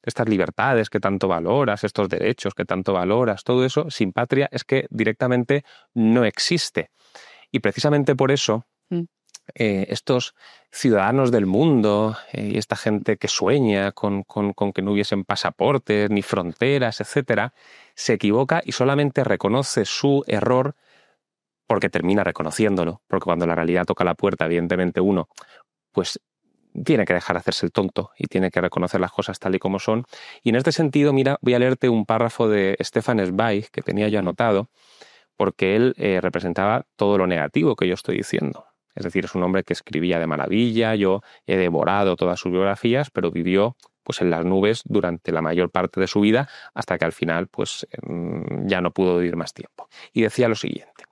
estas libertades que tanto valoras, estos derechos que tanto valoras, todo eso, sin patria es que directamente no existe. Y precisamente por eso estos ciudadanos del mundo y esta gente que sueña con que no hubiesen pasaportes ni fronteras, etcétera, se equivoca y solamente reconoce su error porque termina reconociéndolo, porque cuando la realidad toca la puerta, evidentemente uno pues tiene que dejar de hacerse el tonto y tiene que reconocer las cosas tal y como son. Y en este sentido, mira, voy a leerte un párrafo de Stefan Zweig que tenía yo anotado, porque él representaba todo lo negativo que yo estoy diciendo. Es decir, es un hombre que escribía de maravilla, yo he devorado todas sus biografías, pero vivió pues en las nubes durante la mayor parte de su vida hasta que al final pues ya no pudo vivir más tiempo. Y decía lo siguiente: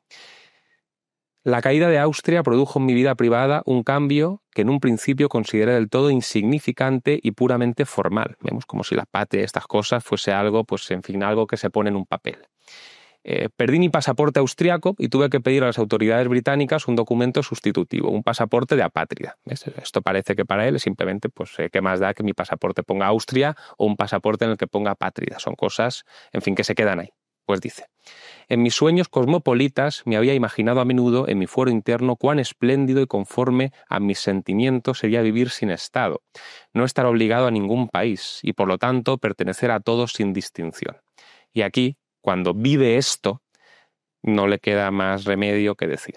la caída de Austria produjo en mi vida privada un cambio que en un principio consideré del todo insignificante y puramente formal. Vemos como si la patria y estas cosas fuese algo, pues en fin, algo que se pone en un papel. Perdí mi pasaporte austriaco y tuve que pedir a las autoridades británicas un documento sustitutivo, un pasaporte de apátrida. ¿Ves? Esto parece que para él es simplemente, pues, ¿qué más da que mi pasaporte ponga Austria o un pasaporte en el que ponga apátrida? Son cosas, en fin, que se quedan ahí. Pues dice: en mis sueños cosmopolitas me había imaginado a menudo en mi fuero interno cuán espléndido y conforme a mis sentimientos sería vivir sin Estado, no estar obligado a ningún país y por lo tanto pertenecer a todos sin distinción. Y aquí, cuando vive esto, no le queda más remedio que decir: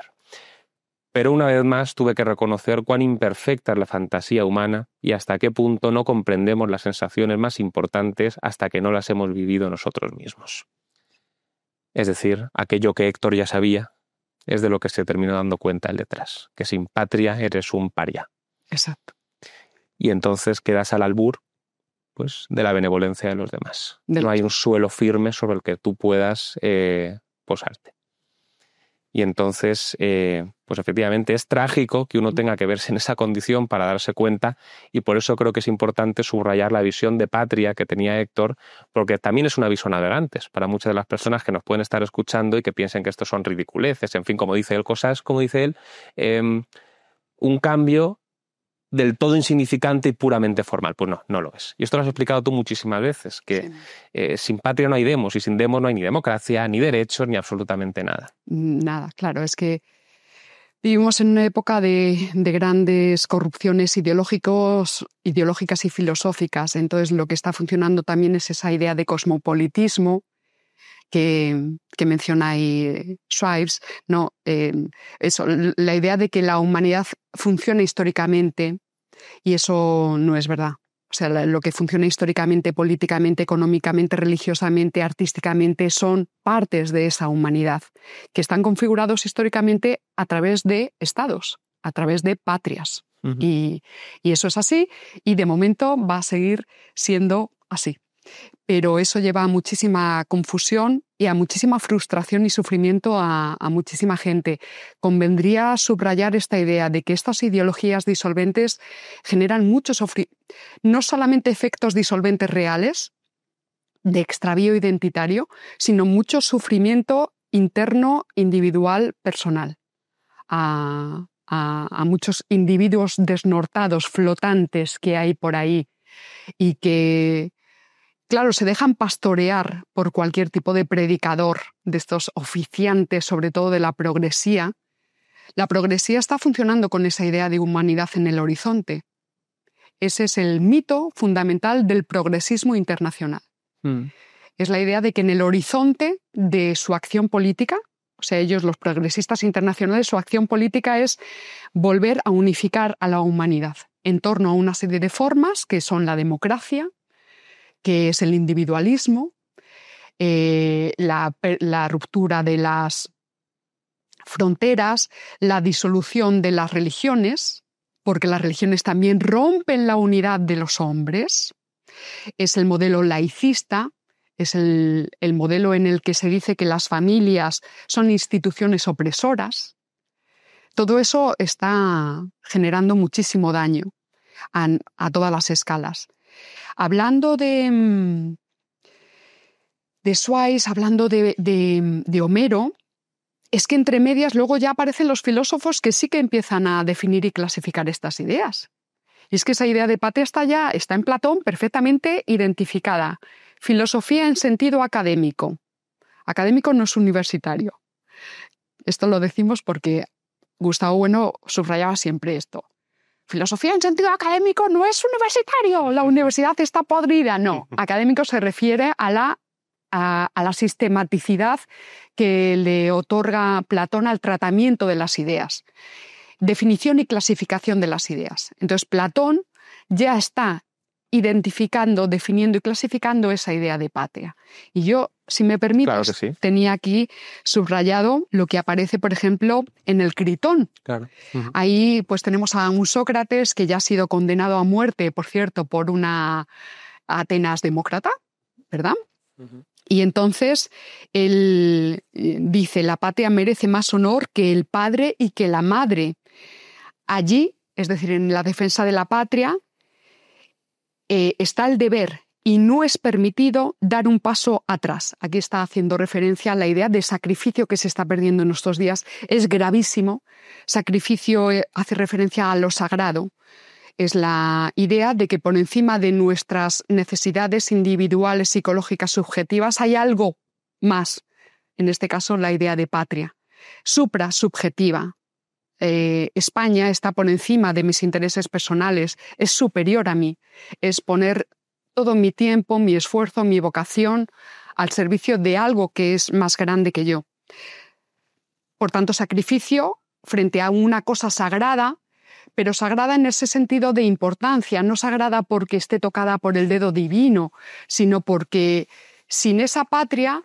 pero una vez más tuve que reconocer cuán imperfecta es la fantasía humana y hasta qué punto no comprendemos las sensaciones más importantes hasta que no las hemos vivido nosotros mismos. Es decir, aquello que Héctor ya sabía es de lo que se terminó dando cuenta él detrás, que sin patria eres un paria. Exacto. Y entonces quedas al albur, pues, de la benevolencia de los demás. No hay un suelo firme sobre el que tú puedas posarte. Y entonces, pues efectivamente es trágico que uno tenga que verse en esa condición para darse cuenta, y por eso creo que es importante subrayar la visión de patria que tenía Héctor, porque también es una visión navegantes para muchas de las personas que nos pueden estar escuchando y que piensen que esto son ridiculeces, en fin, como dice él, cosas, como dice él, un cambio del todo insignificante y puramente formal. Pues no, no lo es. Y esto lo has explicado tú muchísimas veces, que sin patria no hay demos, y sin demos no hay ni democracia, ni derechos, ni absolutamente nada. Nada, claro, es que vivimos en una época de grandes corrupciones ideológicas y filosóficas. Entonces lo que está funcionando también es esa idea de cosmopolitismo que menciona ahí Schweitzer, ¿no? Eso, la idea de que la humanidad funciona históricamente, y eso no es verdad. O sea, lo que funciona históricamente, políticamente, económicamente, religiosamente, artísticamente, son partes de esa humanidad, que están configurados históricamente a través de estados, a través de patrias. Uh-huh. Y eso es así, y de momento va a seguir siendo así. Pero eso lleva a muchísima confusión y a muchísima frustración y sufrimiento a muchísima gente. Convendría subrayar esta idea de que estas ideologías disolventes generan mucho sufrimiento, no solamente efectos disolventes reales de extravío identitario, sino mucho sufrimiento interno, individual, personal. A muchos individuos desnortados, flotantes que hay por ahí y que, claro, se dejan pastorear por cualquier tipo de predicador, de estos oficiantes, sobre todo de la progresía. La progresía está funcionando con esa idea de humanidad en el horizonte. Ese es el mito fundamental del progresismo internacional. Es la idea de que en el horizonte de su acción política, o sea, ellos, los progresistas internacionales, su acción política es volver a unificar a la humanidad en torno a una serie de formas que son la democracia, que es el individualismo, la ruptura de las fronteras, la disolución de las religiones, porque las religiones también rompen la unidad de los hombres. Es el modelo laicista, es el modelo en el que se dice que las familias son instituciones opresoras. Todo eso está generando muchísimo daño a todas las escalas. Hablando de Schweitzer, hablando de Homero, es que entre medias luego ya aparecen los filósofos que sí que empiezan a definir y clasificar estas ideas. Y es que esa idea de patria está en Platón perfectamente identificada. Filosofía en sentido académico. Académico no es universitario. Esto lo decimos porque Gustavo Bueno subrayaba siempre esto. Filosofía en sentido académico no es universitario. La universidad está podrida. No, académico se refiere a la sistematicidad que le otorga Platón al tratamiento de las ideas. Definición y clasificación de las ideas. Entonces, Platón ya está identificando, definiendo y clasificando esa idea de patria. Y yo, si me permites, claro que sí, tenía aquí subrayado lo que aparece, por ejemplo, en el Critón. Claro. Uh-huh. Ahí pues tenemos a un Sócrates que ya ha sido condenado a muerte, por cierto, por una Atenas demócrata, ¿verdad? Uh-huh. Y entonces él dice, la patria merece más honor que el padre y que la madre. Allí, es decir, en la defensa de la patria, está el deber y no es permitido dar un paso atrás. Aquí está haciendo referencia a la idea de sacrificio que se está perdiendo en nuestros días. Es gravísimo. Sacrificio hace referencia a lo sagrado. Es la idea de que por encima de nuestras necesidades individuales, psicológicas, subjetivas, hay algo más. En este caso, la idea de patria. Suprasubjetiva. España está por encima de mis intereses personales, es superior a mí, es poner todo mi tiempo, mi esfuerzo, mi vocación al servicio de algo que es más grande que yo. Por tanto, sacrificio frente a una cosa sagrada, pero sagrada en ese sentido de importancia, no sagrada porque esté tocada por el dedo divino, sino porque sin esa patria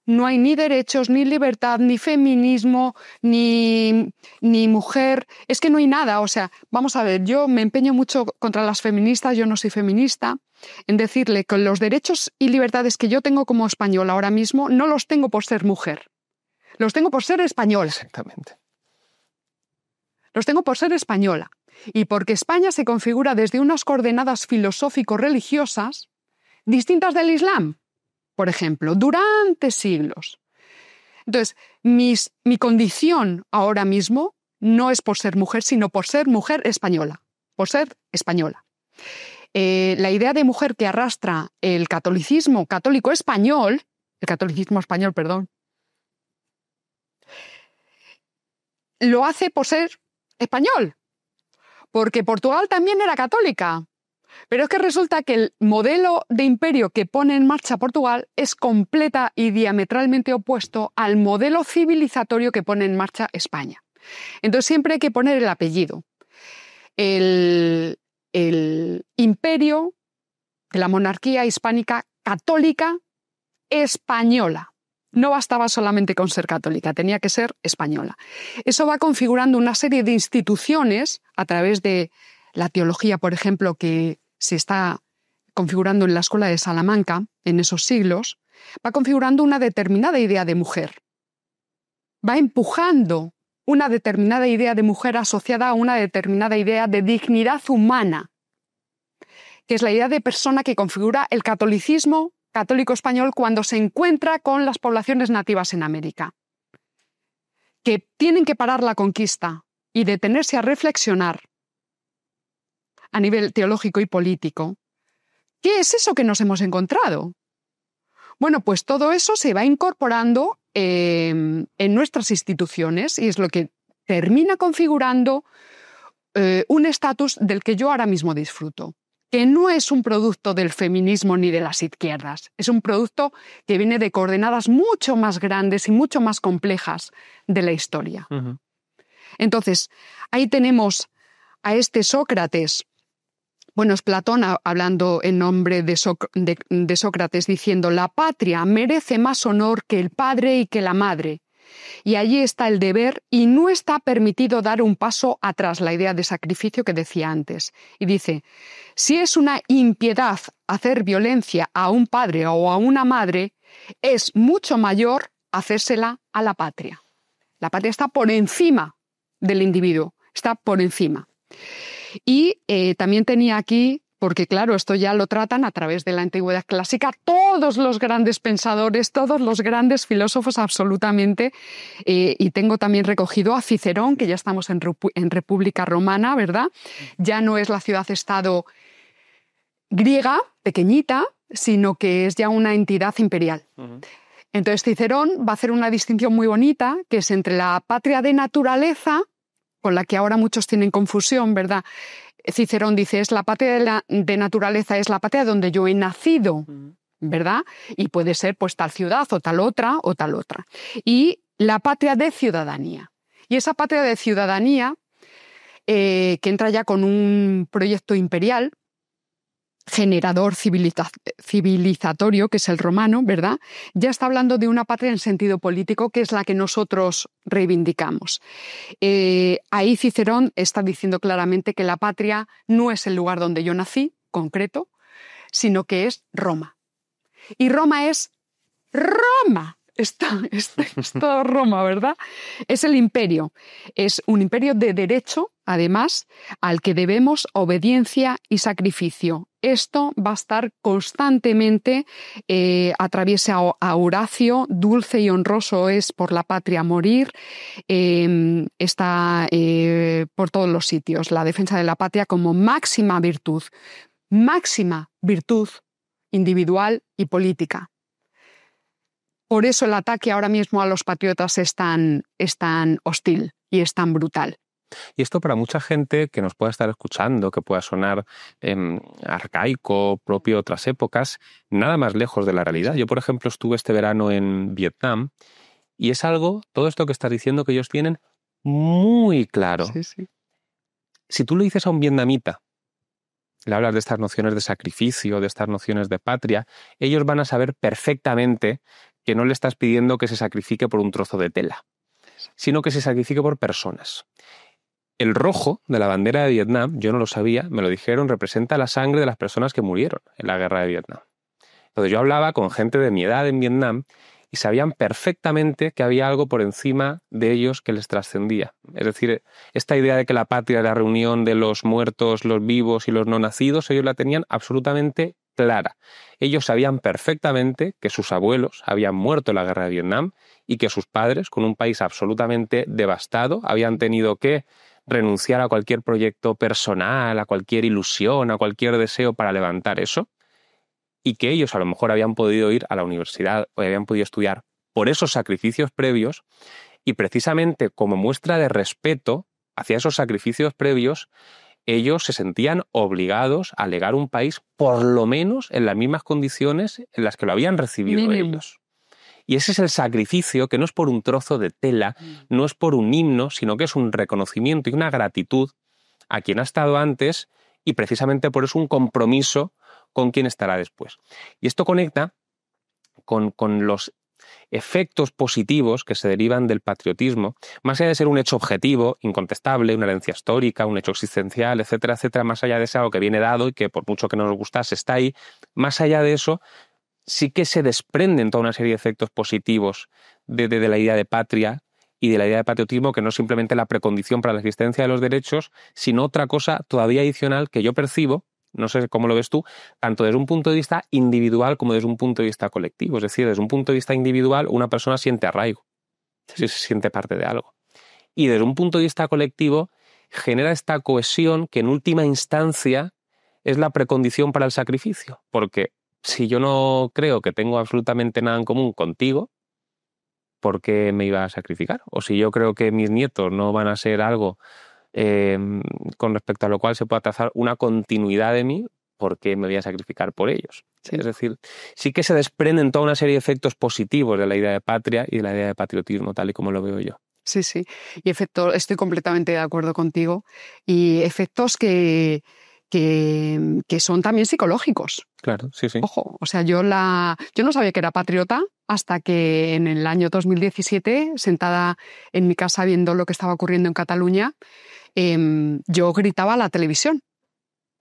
no hay ni derechos, ni libertad, ni feminismo, ni mujer. Es que no hay nada. O sea, vamos a ver, yo me empeño mucho contra las feministas, yo no soy feminista, en decirle que los derechos y libertades que yo tengo como española ahora mismo no los tengo por ser mujer. Los tengo por ser española. Exactamente. Los tengo por ser española. Y porque España se configura desde unas coordenadas filosófico-religiosas distintas del Islam. Por ejemplo, durante siglos. Entonces, mi condición ahora mismo no es por ser mujer, sino por ser mujer española. Por ser española. La idea de mujer que arrastra el catolicismo católico español, lo hace por ser español. Porque Portugal también era católica. Pero es que resulta que el modelo de imperio que pone en marcha Portugal es completa y diametralmente opuesto al modelo civilizatorio que pone en marcha España. Entonces siempre hay que poner el apellido. El imperio de la monarquía hispánica católica española. No bastaba solamente con ser católica, tenía que ser española. Eso va configurando una serie de instituciones a través de la teología, por ejemplo, que se está configurando en la Escuela de Salamanca en esos siglos, va configurando una determinada idea de mujer. Va empujando una determinada idea de mujer asociada a una determinada idea de dignidad humana, que es la idea de persona que configura el catolicismo católico español cuando se encuentra con las poblaciones nativas en América, que tienen que parar la conquista y detenerse a reflexionar a nivel teológico y político. ¿Qué es eso que nos hemos encontrado? Bueno, pues todo eso se va incorporando en nuestras instituciones y es lo que termina configurando un estatus del que yo ahora mismo disfruto, que no es un producto del feminismo ni de las izquierdas, es un producto que viene de coordenadas mucho más grandes y mucho más complejas de la historia. Uh-huh. Entonces, ahí tenemos a este Sócrates. Bueno, es Platón hablando en nombre de Sócrates diciendo la patria merece más honor que el padre y que la madre. Y allí está el deber y no está permitido dar un paso atrás, la idea de sacrificio que decía antes. Y dice, si es una impiedad hacer violencia a un padre o a una madre, es mucho mayor hacérsela a la patria. La patria está por encima del individuo, está por encima. Y también tenía aquí porque claro, esto ya lo tratan a través de la antigüedad clásica todos los grandes pensadores, todos los grandes filósofos absolutamente, y tengo también recogido a Cicerón, que ya estamos en República Romana, ¿verdad? Ya no es la ciudad-estado griega, pequeñita, sino que es ya una entidad imperial. Uh-huh. Entonces Cicerón va a hacer una distinción muy bonita, que es entre la patria de naturaleza, con la que ahora muchos tienen confusión, ¿verdad? Cicerón dice, es la patria de naturaleza, es la patria donde yo he nacido, ¿verdad? Y puede ser pues tal ciudad o tal otra o tal otra. Y la patria de ciudadanía. Y esa patria de ciudadanía, que entra ya con un proyecto imperial, generador civilizatorio, que es el romano, ¿verdad? Ya está hablando de una patria en sentido político, que es la que nosotros reivindicamos. Ahí Cicerón está diciendo claramente que la patria no es el lugar donde yo nací, concreto, sino que es Roma. Y Roma es Roma. Es todo Roma, ¿verdad? Es el imperio. Es un imperio de derecho, además, al que debemos obediencia y sacrificio. Esto va a estar constantemente, atraviesa a Horacio, dulce y honroso es por la patria morir, está por todos los sitios. La defensa de la patria como máxima virtud individual y política. Por eso el ataque ahora mismo a los patriotas es tan hostil y es tan brutal. Y esto para mucha gente que nos pueda estar escuchando, que pueda sonar arcaico, propio de otras épocas, nada más lejos de la realidad. Yo, por ejemplo, estuve este verano en Vietnam y es algo, todo esto que estás diciendo, que ellos tienen muy claro. Sí, sí. Si tú le dices a un vietnamita, le hablas de estas nociones de sacrificio, de estas nociones de patria, ellos van a saber perfectamente que no le estás pidiendo que se sacrifique por un trozo de tela, sino que se sacrifique por personas. El rojo de la bandera de Vietnam, yo no lo sabía, me lo dijeron, representa la sangre de las personas que murieron en la guerra de Vietnam. Entonces yo hablaba con gente de mi edad en Vietnam y sabían perfectamente que había algo por encima de ellos que les trascendía. Es decir, esta idea de que la patria era la reunión de los muertos, los vivos y los no nacidos, ellos la tenían absolutamente clara. Ellos sabían perfectamente que sus abuelos habían muerto en la guerra de Vietnam y que sus padres, con un país absolutamente devastado, habían tenido que renunciar a cualquier proyecto personal, a cualquier ilusión, a cualquier deseo para levantar eso, y que ellos a lo mejor habían podido ir a la universidad o habían podido estudiar por esos sacrificios previos, y precisamente como muestra de respeto hacia esos sacrificios previos, ellos se sentían obligados a legar un país por lo menos en las mismas condiciones en las que lo habían recibido ellos. Y ese es el sacrificio, que no es por un trozo de tela, no es por un himno, sino que es un reconocimiento y una gratitud a quien ha estado antes, y precisamente por eso un compromiso con quien estará después. Y esto conecta con los efectos positivos que se derivan del patriotismo, más allá de ser un hecho objetivo, incontestable, una herencia histórica, un hecho existencial, etcétera, etcétera, más allá de ser algo que viene dado y que por mucho que no nos gustase está ahí, más allá de eso, sí que se desprenden toda una serie de efectos positivos de la idea de patria y de la idea de patriotismo, que no es simplemente la precondición para la existencia de los derechos, sino otra cosa todavía adicional que yo percibo, no sé cómo lo ves tú, tanto desde un punto de vista individual como desde un punto de vista colectivo. Es decir, desde un punto de vista individual, una persona siente arraigo, se siente parte de algo. Y desde un punto de vista colectivo, genera esta cohesión que en última instancia es la precondición para el sacrificio. Porque si yo no creo que tengo absolutamente nada en común contigo, ¿por qué me iba a sacrificar? O si yo creo que mis nietos no van a ser algo con respecto a lo cual se pueda trazar una continuidad de mí, ¿por qué me voy a sacrificar por ellos? Sí. Es decir, sí que se desprenden toda una serie de efectos positivos de la idea de patria y de la idea de patriotismo, tal y como lo veo yo. Sí, sí. Y efectos, estoy completamente de acuerdo contigo. Y efectos que son también psicológicos. Claro, sí, sí. Ojo, o sea, yo no sabía que era patriota hasta que en el año 2017, sentada en mi casa viendo lo que estaba ocurriendo en Cataluña, yo gritaba a la televisión.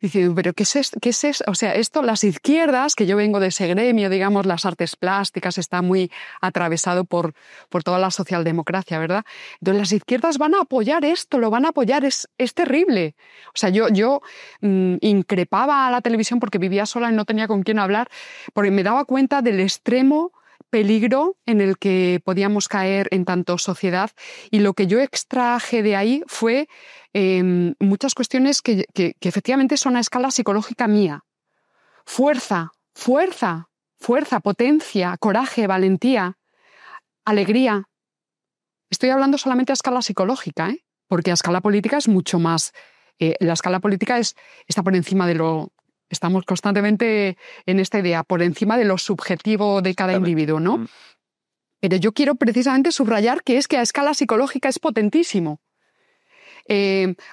diciendo, pero ¿qué es esto? ¿Qué es eso? O sea, esto, las izquierdas, que yo vengo de ese gremio, digamos, las artes plásticas, está muy atravesado por toda la socialdemocracia, ¿verdad? Entonces las izquierdas van a apoyar esto, lo van a apoyar, es terrible. O sea, yo increpaba a la televisión porque vivía sola y no tenía con quién hablar, porque me daba cuenta del extremo peligro en el que podíamos caer en tanto sociedad, y lo que yo extraje de ahí fue muchas cuestiones que efectivamente son a escala psicológica mía. Fuerza, potencia, coraje, valentía, alegría. Estoy hablando solamente a escala psicológica, ¿eh? Porque a escala política es mucho más. La escala política está por encima de lo. Estamos constantemente en esta idea, por encima de lo subjetivo de cada individuo, ¿no? Pero yo quiero precisamente subrayar que a escala psicológica es potentísimo.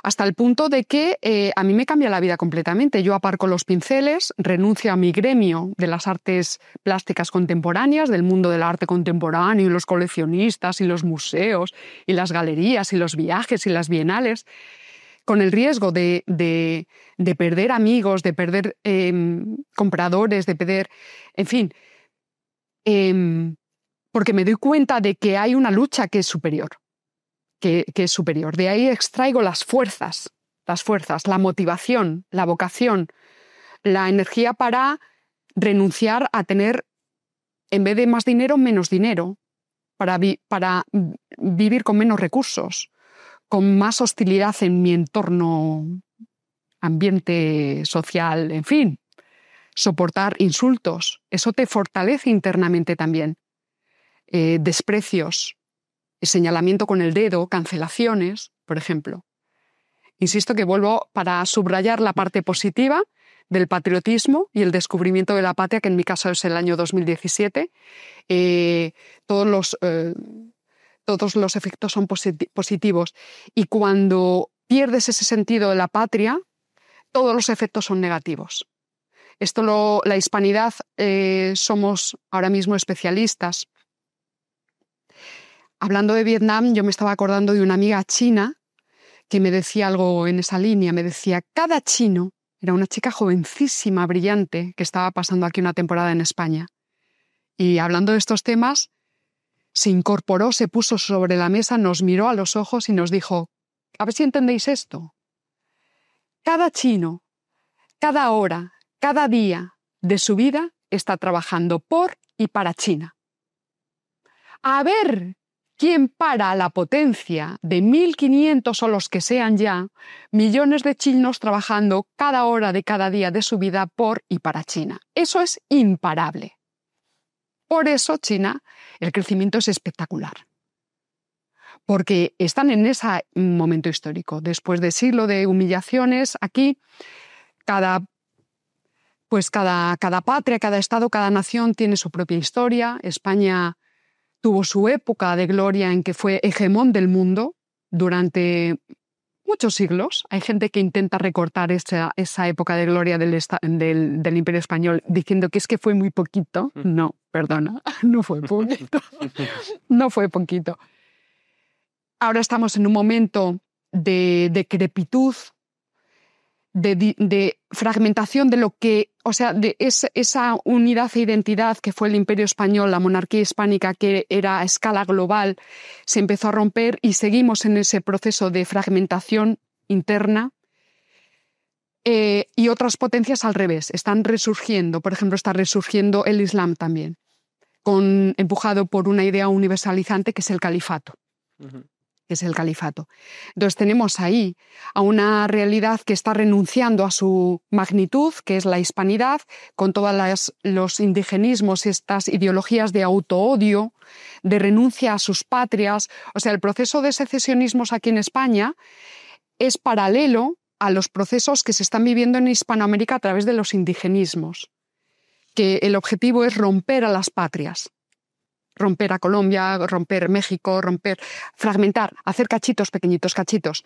Hasta el punto de que a mí me cambia la vida completamente. Yo aparco los pinceles, renuncio a mi gremio de las artes plásticas contemporáneas, del mundo del arte contemporáneo, y los coleccionistas, y los museos, y las galerías, y los viajes, y las bienales, con el riesgo de perder amigos, de perder compradores, de perder... En fin, porque me doy cuenta de que hay una lucha que es superior. Que es superior. De ahí extraigo las fuerzas, la motivación, la vocación, la energía para renunciar a tener, en vez de más dinero, menos dinero, para vivir con menos recursos, con más hostilidad en mi entorno, ambiente social, en fin, soportar insultos. Eso te fortalece internamente también. Desprecios, señalamiento con el dedo, cancelaciones, por ejemplo. Insisto que vuelvo para subrayar la parte positiva del patriotismo y el descubrimiento de la patria, que en mi caso es el año 2017. Todos los efectos son positivos. Y cuando pierdes ese sentido de la patria, todos los efectos son negativos. La hispanidad, somos ahora mismo especialistas. Hablando de Vietnam, yo me estaba acordando de una amiga china que me decía algo en esa línea. Me decía, cada chino, era una chica jovencísima, brillante, que estaba pasando aquí una temporada en España. Y hablando de estos temas, se incorporó, se puso sobre la mesa, nos miró a los ojos y nos dijo, a ver si entendéis esto. Cada chino, cada hora, cada día de su vida está trabajando por y para China. A ver quién para la potencia de 1.500 o los que sean ya, millones de chinos trabajando cada hora de cada día de su vida por y para China. Eso es imparable. Por eso China, el crecimiento es espectacular. Porque están en ese momento histórico. Después de siglo de humillaciones, aquí cada patria, cada estado, cada nación tiene su propia historia. España tuvo su época de gloria en que fue hegemón del mundo durante muchos siglos. Hay gente que intenta recortar esa época de gloria del Imperio Español diciendo que es que fue muy poquito. No, perdona, no fue poquito. No fue poquito. Ahora estamos en un momento de decrepitud, de fragmentación de lo que, o sea, de esa unidad e identidad que fue el Imperio Español, la monarquía hispánica, que era a escala global, se empezó a romper y seguimos en ese proceso de fragmentación interna. Y otras potencias al revés, están resurgiendo. Por ejemplo, está resurgiendo el Islam también, empujado por una idea universalizante que es el califato. Es el califato. Entonces tenemos ahí a una realidad que está renunciando a su magnitud, que es la hispanidad, con todos los indigenismos, estas ideologías de autoodio, de renuncia a sus patrias. O sea, el proceso de secesionismos aquí en España es paralelo a los procesos que se están viviendo en Hispanoamérica a través de los indigenismos, que el objetivo es romper a las patrias. Romper a Colombia, romper México, fragmentar, hacer cachitos, pequeñitos cachitos.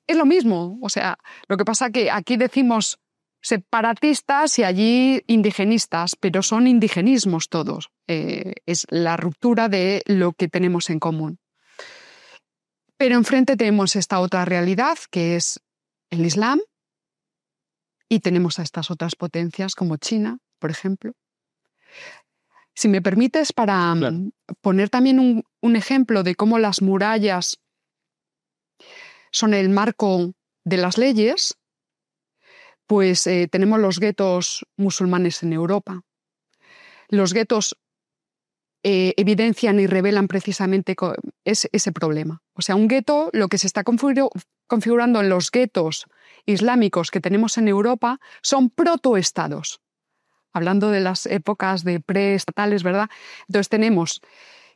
Es lo mismo, o sea, lo que pasa que aquí decimos separatistas y allí indigenistas, pero son indigenismos todos. Es la ruptura de lo que tenemos en común. Pero enfrente tenemos esta otra realidad que es el Islam Y tenemos a estas otras potencias como China, por ejemplo. Si me permites, para poner también un ejemplo de cómo las murallas son el marco de las leyes, pues tenemos los guetos musulmanes en Europa. Los guetos evidencian y revelan precisamente ese problema. O sea, un gueto, lo que se está configurando en los guetos islámicos que tenemos en Europa son protoestados. Hablando de las épocas de preestatales, ¿verdad? Entonces tenemos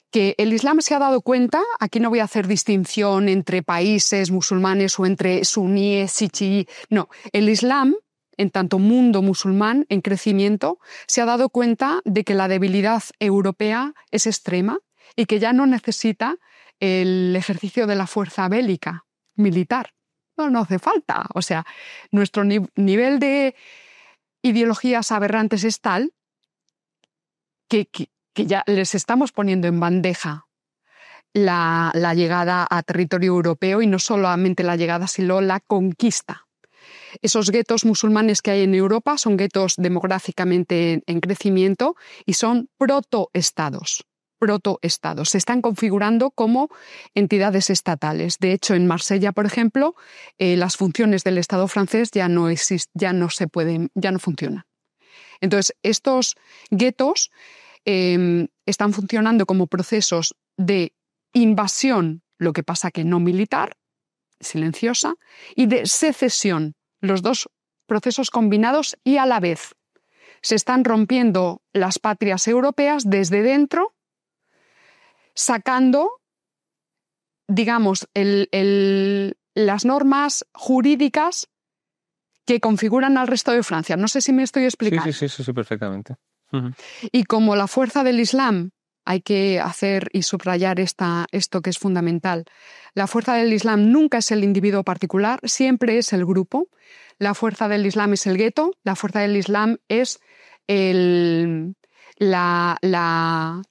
que el Islam se ha dado cuenta, aquí no voy a hacer distinción entre países musulmanes o entre suníes y chiíes, no, el Islam, en tanto mundo musulmán en crecimiento, se ha dado cuenta de que la debilidad europea es extrema y que ya no necesita el ejercicio de la fuerza bélica, militar. No hace falta. O sea, nuestro nivel de ideologías aberrantes es tal que ya les estamos poniendo en bandeja la llegada a territorio europeo, y no solamente la llegada, sino la conquista. Esos guetos musulmanes que hay en Europa son guetos demográficamente en crecimiento y son protoestados. Se están configurando como entidades estatales. De hecho, en Marsella, por ejemplo, las funciones del Estado francés ya no funcionan. Entonces, estos guetos están funcionando como procesos de invasión, lo que pasa que no militar, silenciosa, y de secesión, los dos procesos combinados, y a la vez se están rompiendo las patrias europeas desde dentro, sacando, digamos, las normas jurídicas que configuran al resto de Francia. No sé si me estoy explicando. Sí, perfectamente. Uh-huh. Y como la fuerza del Islam, hay que hacer y subrayar esto que es fundamental. La fuerza del Islam nunca es el individuo particular, siempre es el grupo. La fuerza del Islam es el gueto, la fuerza del Islam es la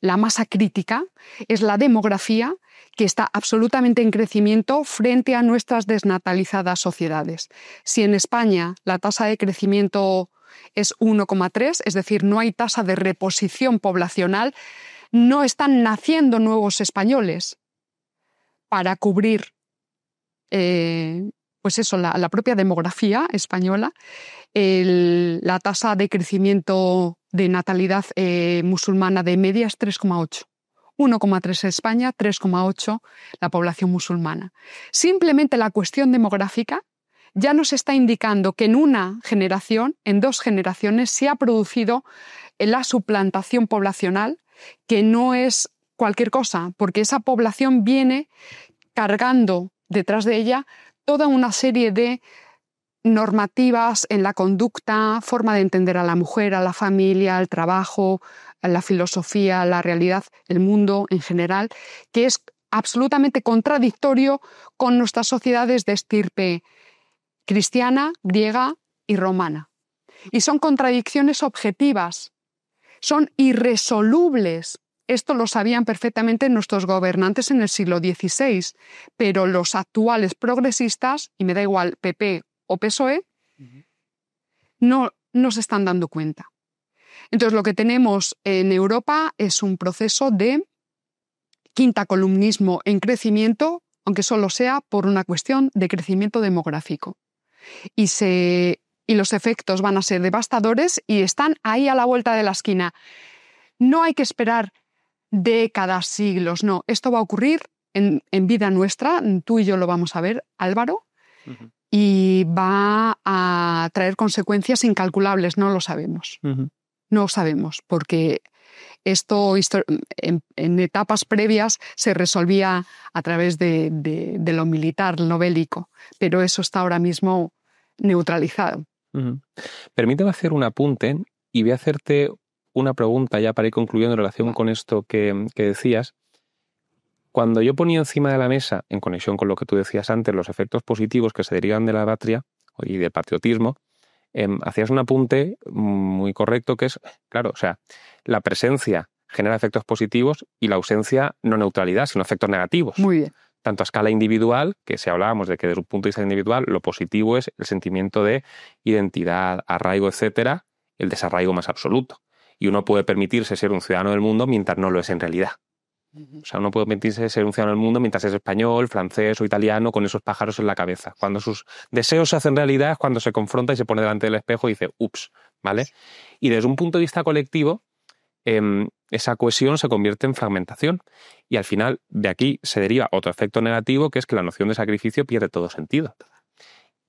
masa crítica, es la demografía que está absolutamente en crecimiento frente a nuestras desnatalizadas sociedades. Si en España la tasa de crecimiento es 1,3, es decir, no hay tasa de reposición poblacional, no están naciendo nuevos españoles para cubrir la propia demografía española. La tasa de crecimiento de natalidad musulmana de media es 3,8. 1,3 España, 3,8 la población musulmana. Simplemente la cuestión demográfica ya nos está indicando que en una generación, en 2 generaciones, se ha producido la suplantación poblacional, que no es cualquier cosa, porque esa población viene cargando detrás de ella toda una serie de normativas en la conducta, forma de entender a la mujer, a la familia, al trabajo, a la filosofía, a la realidad, el mundo en general, que es absolutamente contradictorio con nuestras sociedades de estirpe cristiana, griega y romana. Y son contradicciones objetivas, son irresolubles. Esto lo sabían perfectamente nuestros gobernantes en el siglo XVI, pero los actuales progresistas, y me da igual PP o PSOE, no se están dando cuenta. Entonces, lo que tenemos en Europa es un proceso de quintacolumnismo en crecimiento, aunque solo sea por una cuestión de crecimiento demográfico. Y los efectos van a ser devastadores y están ahí a la vuelta de la esquina. No hay que esperar décadas, siglos, no. Esto va a ocurrir en vida nuestra, tú y yo lo vamos a ver, Álvaro, y va a traer consecuencias incalculables, no lo sabemos. No lo sabemos, porque esto en etapas previas se resolvía a través de lo militar, lo bélico, pero eso está ahora mismo neutralizado. Permíteme hacer un apunte y voy a hacerte una pregunta ya para ir concluyendo en relación con esto que decías. Cuando yo ponía encima de la mesa, en conexión con lo que tú decías antes, los efectos positivos que se derivan de la patria y del patriotismo, hacías un apunte muy correcto que es, claro, o sea, la presencia genera efectos positivos y la ausencia no neutralidad, sino efectos negativos. Muy bien. tanto a escala individual, que si hablábamos de que desde un punto de vista individual lo positivo es el sentimiento de identidad, arraigo, etcétera, el desarraigo más absoluto. Y uno puede permitirse ser un ciudadano del mundo mientras no lo es en realidad. O sea, uno puede permitirse ser un ciudadano del mundo mientras es español, francés o italiano con esos pájaros en la cabeza. Cuando sus deseos se hacen realidad es cuando se confronta y se pone delante del espejo y dice, ups, ¿vale? Y desde un punto de vista colectivo, esa cohesión se convierte en fragmentación. Y al final, de aquí se deriva otro efecto negativo, que es que la noción de sacrificio pierde todo sentido.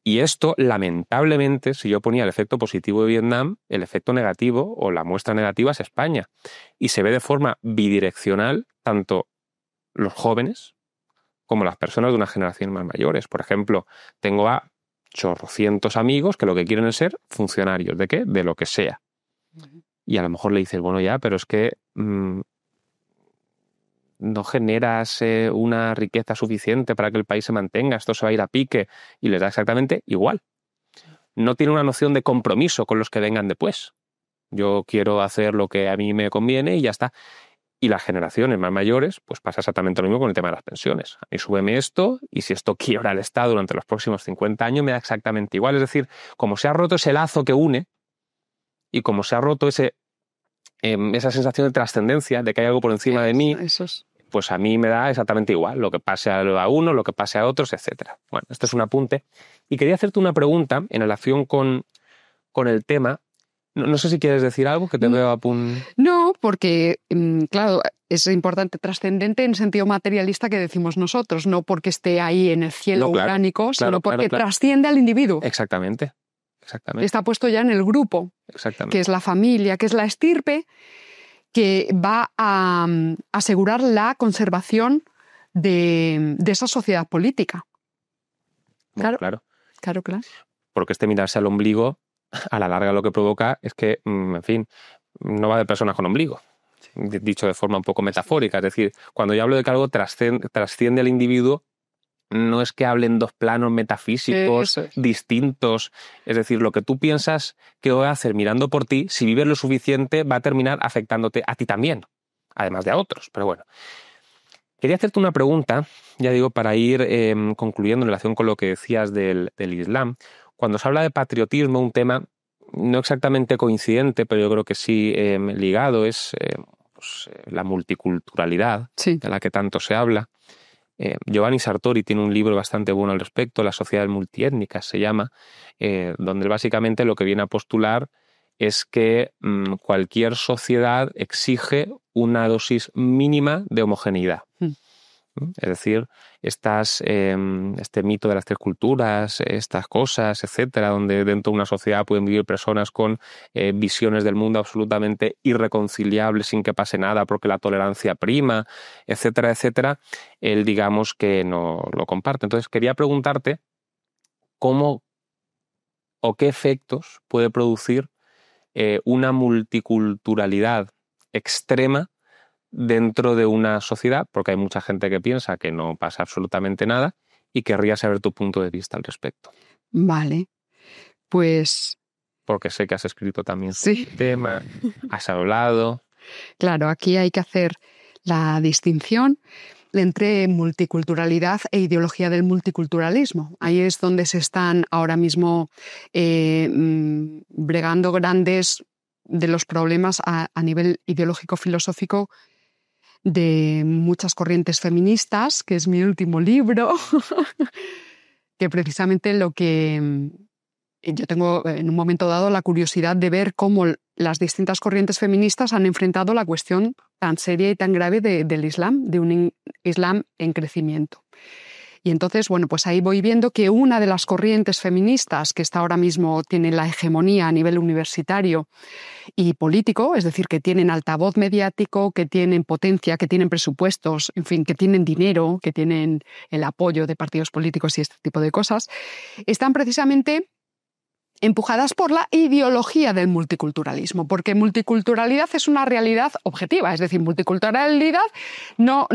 Y esto, lamentablemente, si yo ponía el efecto positivo de Vietnam, el efecto negativo o la muestra negativa es España. Y se ve de forma bidireccional tanto los jóvenes como las personas de una generación más mayores. Por ejemplo, tengo a chorrocientos amigos que lo que quieren es ser funcionarios. ¿De qué? De lo que sea. Y a lo mejor le dices, bueno, ya, pero es que no generas una riqueza suficiente para que el país se mantenga, esto se va a ir a pique, y les da exactamente igual. No tiene una noción de compromiso con los que vengan después. Yo quiero hacer lo que a mí me conviene y ya está. Y las generaciones más mayores, pues pasa exactamente lo mismo con el tema de las pensiones. A mí súbeme esto, y si esto quiebra el Estado durante los próximos 50 años, me da exactamente igual. Es decir, como se ha roto ese lazo que une, y como se ha roto esa sensación de trascendencia, de que hay algo por encima de mí, pues a mí me da exactamente igual lo que pase a uno, lo que pase a otros, etc. Bueno, esto es un apunte. Y quería hacerte una pregunta en relación con el tema. No sé si quieres decir algo, que te veo a punto. No, porque, claro, es importante, trascendente en sentido materialista que decimos nosotros, no porque esté ahí en el cielo uránico, sino porque trasciende al individuo. Exactamente. Está puesto ya en el grupo, que es la familia, que es la estirpe, que va a asegurar la conservación de esa sociedad política. Claro. Porque mirarse al ombligo, a la larga lo que provoca es que, en fin, no va de personas con ombligo. Dicho de forma un poco metafórica. Es decir, cuando yo hablo de que algo trasciende al individuo, no es que hablen dos planos metafísicos distintos. Es decir, lo que tú piensas que voy a hacer mirando por ti, si vives lo suficiente, va a terminar afectándote a ti también, además de a otros. Pero bueno, quería hacerte una pregunta, ya digo, para ir concluyendo en relación con lo que decías del Islam. Cuando se habla de patriotismo, un tema no exactamente coincidente, pero yo creo que sí ligado, es la multiculturalidad, de la que tanto se habla. Giovanni Sartori tiene un libro bastante bueno al respecto, La sociedad multiétnica se llama, donde básicamente lo que viene a postular es que cualquier sociedad exige una dosis mínima de homogeneidad. Es decir, este mito de las tres culturas, estas cosas, etcétera, donde dentro de una sociedad pueden vivir personas con visiones del mundo absolutamente irreconciliables sin que pase nada porque la tolerancia prima, etcétera, etcétera, él digamos que no lo comparte. Entonces quería preguntarte cómo o qué efectos puede producir una multiculturalidad extrema dentro de una sociedad, porque hay mucha gente que piensa que no pasa absolutamente nada, y querría saber tu punto de vista al respecto. Vale, pues... Porque sé que has escrito también sobre el tema, has hablado... Claro, aquí hay que hacer la distinción entre multiculturalidad e ideología del multiculturalismo. Ahí es donde se están ahora mismo bregando grandes de los problemas a nivel ideológico-filosófico de muchas corrientes feministas, que es mi último libro, que precisamente lo que yo tengo en un momento dado la curiosidad de ver cómo las distintas corrientes feministas han enfrentado la cuestión tan seria y tan grave del Islam, de un Islam en crecimiento. Y entonces, bueno, pues ahí voy viendo que una de las corrientes feministas que está ahora mismo tiene la hegemonía a nivel universitario y político, es decir, que tienen altavoz mediático, que tienen potencia, que tienen presupuestos, en fin, que tienen dinero, que tienen el apoyo de partidos políticos y este tipo de cosas, están precisamente empujadas por la ideología del multiculturalismo, porque multiculturalidad es una realidad objetiva, es decir, multiculturalidad no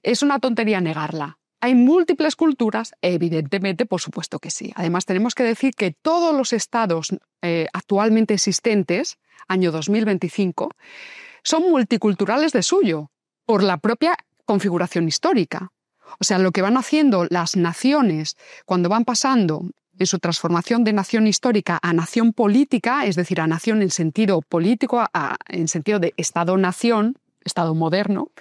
es una tontería negarla. ¿Hay múltiples culturas? Evidentemente, por supuesto que sí. Además, tenemos que decir que todos los estados actualmente existentes, año 2025, son multiculturales de suyo, por la propia configuración histórica. O sea, lo que van haciendo las naciones cuando van pasando en su transformación de nación histórica a nación política, es decir, a nación en sentido político, en sentido de Estado-nación, Estado moderno,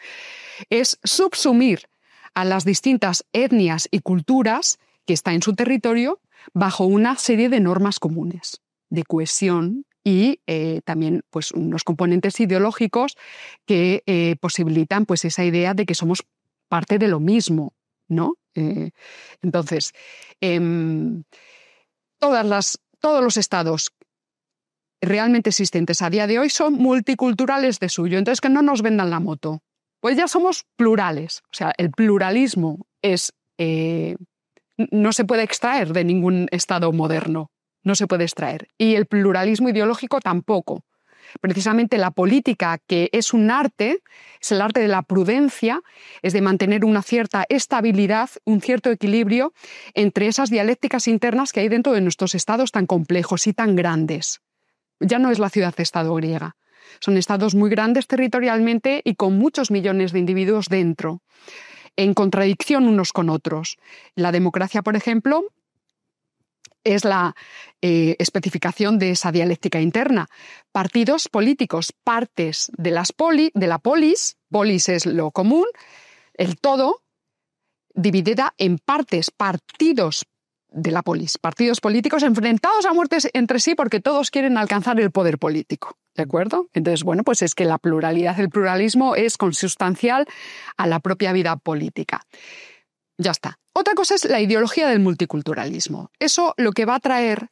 es subsumir a las distintas etnias y culturas que está en su territorio bajo una serie de normas comunes de cohesión y también pues, unos componentes ideológicos que posibilitan pues, esa idea de que somos parte de lo mismo, ¿no? Entonces, todos los estados realmente existentes a día de hoy son multiculturales de suyo, entonces que no nos vendan la moto. Pues ya somos plurales, o sea, el pluralismo no se puede extraer de ningún estado moderno, no se puede extraer. Y el pluralismo ideológico tampoco. Precisamente la política, que es un arte, es el arte de la prudencia, es de mantener una cierta estabilidad, un cierto equilibrio entre esas dialécticas internas que hay dentro de nuestros estados tan complejos y tan grandes. Ya no es la ciudad-estado griega. Son estados muy grandes territorialmente y con muchos millones de individuos dentro, en contradicción unos con otros. La democracia, por ejemplo, es la especificación de esa dialéctica interna. Partidos políticos, partes de la polis es lo común, el todo, dividida en partes, partidos de la polis, partidos políticos enfrentados a muertes entre sí porque todos quieren alcanzar el poder político, ¿de acuerdo? Entonces, bueno, pues es que la pluralidad, el pluralismo es consustancial a la propia vida política. Ya está. Otra cosa es la ideología del multiculturalismo. Eso lo que va a traer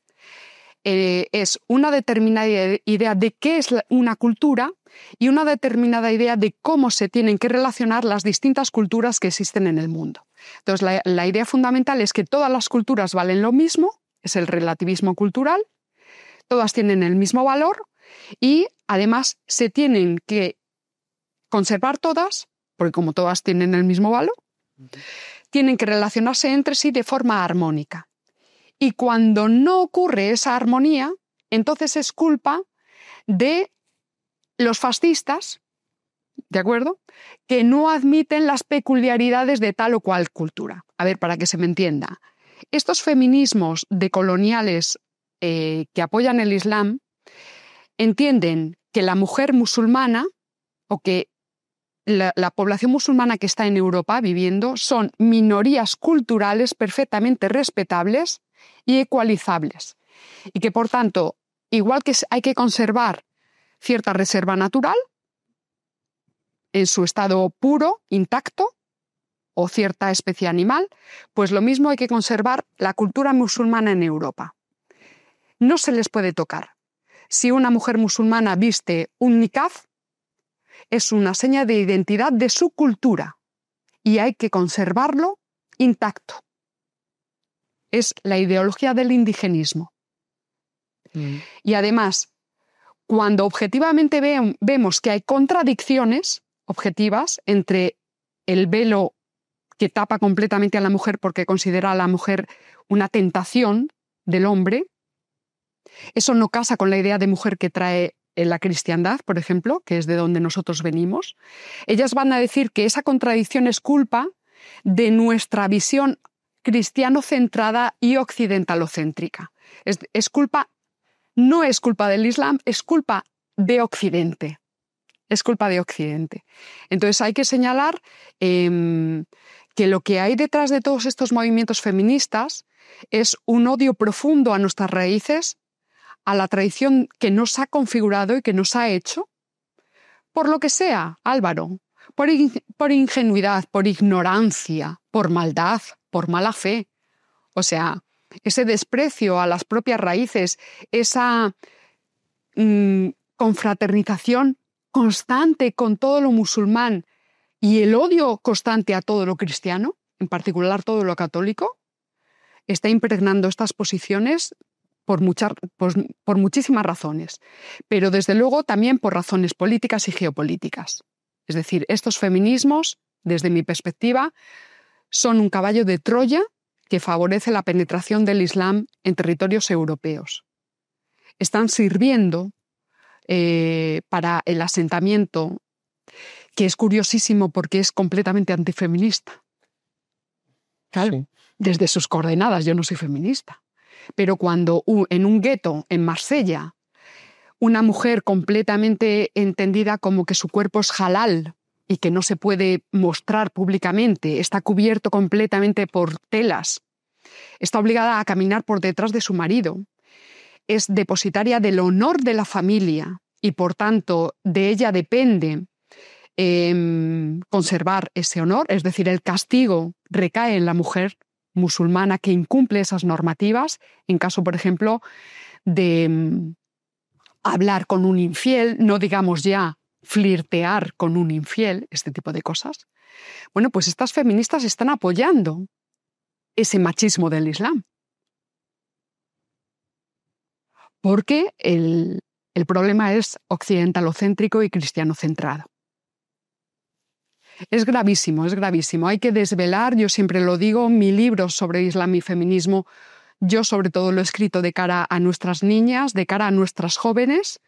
es una determinada idea de qué es una cultura y una determinada idea de cómo se tienen que relacionar las distintas culturas que existen en el mundo. Entonces, la idea fundamental es que todas las culturas valen lo mismo, es el relativismo cultural, todas tienen el mismo valor y además se tienen que conservar todas, porque como todas tienen el mismo valor, tienen que relacionarse entre sí de forma armónica. Y cuando no ocurre esa armonía, entonces es culpa de los fascistas, ¿de acuerdo?, que no admiten las peculiaridades de tal o cual cultura. A ver, para que se me entienda. Estos feminismos decoloniales que apoyan el Islam entienden que la mujer musulmana o que la población musulmana que está en Europa viviendo son minorías culturales perfectamente respetables y ecualizables. Y que, por tanto, igual que hay que conservar cierta reserva natural en su estado puro, intacto, o cierta especie animal, pues lo mismo hay que conservar la cultura musulmana en Europa. No se les puede tocar. Si una mujer musulmana viste un niqab, es una seña de identidad de su cultura y hay que conservarlo intacto. Es la ideología del indigenismo. Y además, cuando objetivamente vemos que hay contradicciones objetivas entre el velo que tapa completamente a la mujer porque considera a la mujer una tentación del hombre, eso no casa con la idea de mujer que trae en la cristiandad, por ejemplo, que es de donde nosotros venimos. Ellas van a decir que esa contradicción es culpa de nuestra visión cristiano-centrada y occidentalocéntrica. No es culpa del Islam, es culpa de Occidente. Es culpa de Occidente. Entonces hay que señalar que lo que hay detrás de todos estos movimientos feministas es un odio profundo a nuestras raíces, a la tradición que nos ha configurado y que nos ha hecho, por lo que sea, Álvaro, por ingenuidad, por ignorancia, por maldad, por mala fe. O sea, ese desprecio a las propias raíces, esa confraternización constante con todo lo musulmán y el odio constante a todo lo cristiano, en particular todo lo católico, está impregnando estas posiciones por muchísimas razones, pero desde luego también por razones políticas y geopolíticas. Es decir, estos feminismos, desde mi perspectiva, son un caballo de Troya que favorece la penetración del Islam en territorios europeos. Están sirviendo para el asentamiento, que es curiosísimo porque es completamente antifeminista. Claro, Sí. desde sus coordenadas, yo no soy feminista. Pero cuando en un gueto en Marsella, una mujer completamente entendida como que su cuerpo es halal y que no se puede mostrar públicamente, está cubierto completamente por telas, está obligada a caminar por detrás de su marido, es depositaria del honor de la familia y por tanto de ella depende conservar ese honor, es decir, el castigo recae en la mujer musulmana que incumple esas normativas, en caso, por ejemplo, de hablar con un infiel, no digamos ya flirtear con un infiel, este tipo de cosas. Bueno, pues estas feministas están apoyando ese machismo del Islam. Porque el problema es occidentalocéntrico y cristianocentrado. Es gravísimo, es gravísimo. Hay que desvelar, yo siempre lo digo, mi libro sobre Islam y feminismo, yo sobre todo lo he escrito de cara a nuestras niñas, de cara a nuestras jóvenes.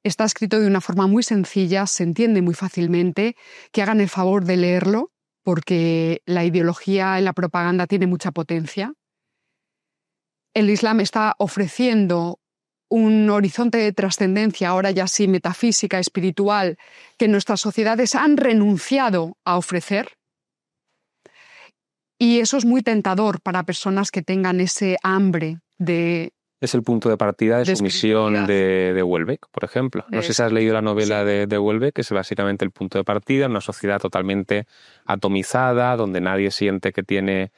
Está escrito de una forma muy sencilla, se entiende muy fácilmente, que hagan el favor de leerlo, porque la ideología en la propaganda tiene mucha potencia. El Islam está ofreciendo un horizonte de trascendencia, ahora ya sí metafísica, espiritual, que nuestras sociedades han renunciado a ofrecer. Y eso es muy tentador para personas que tengan ese hambre de... Es el punto de partida de su misión de Houellebecq, por ejemplo. No sé si has leído la novela de Houellebecq, que es básicamente el punto de partida, una sociedad totalmente atomizada, donde nadie siente que tiene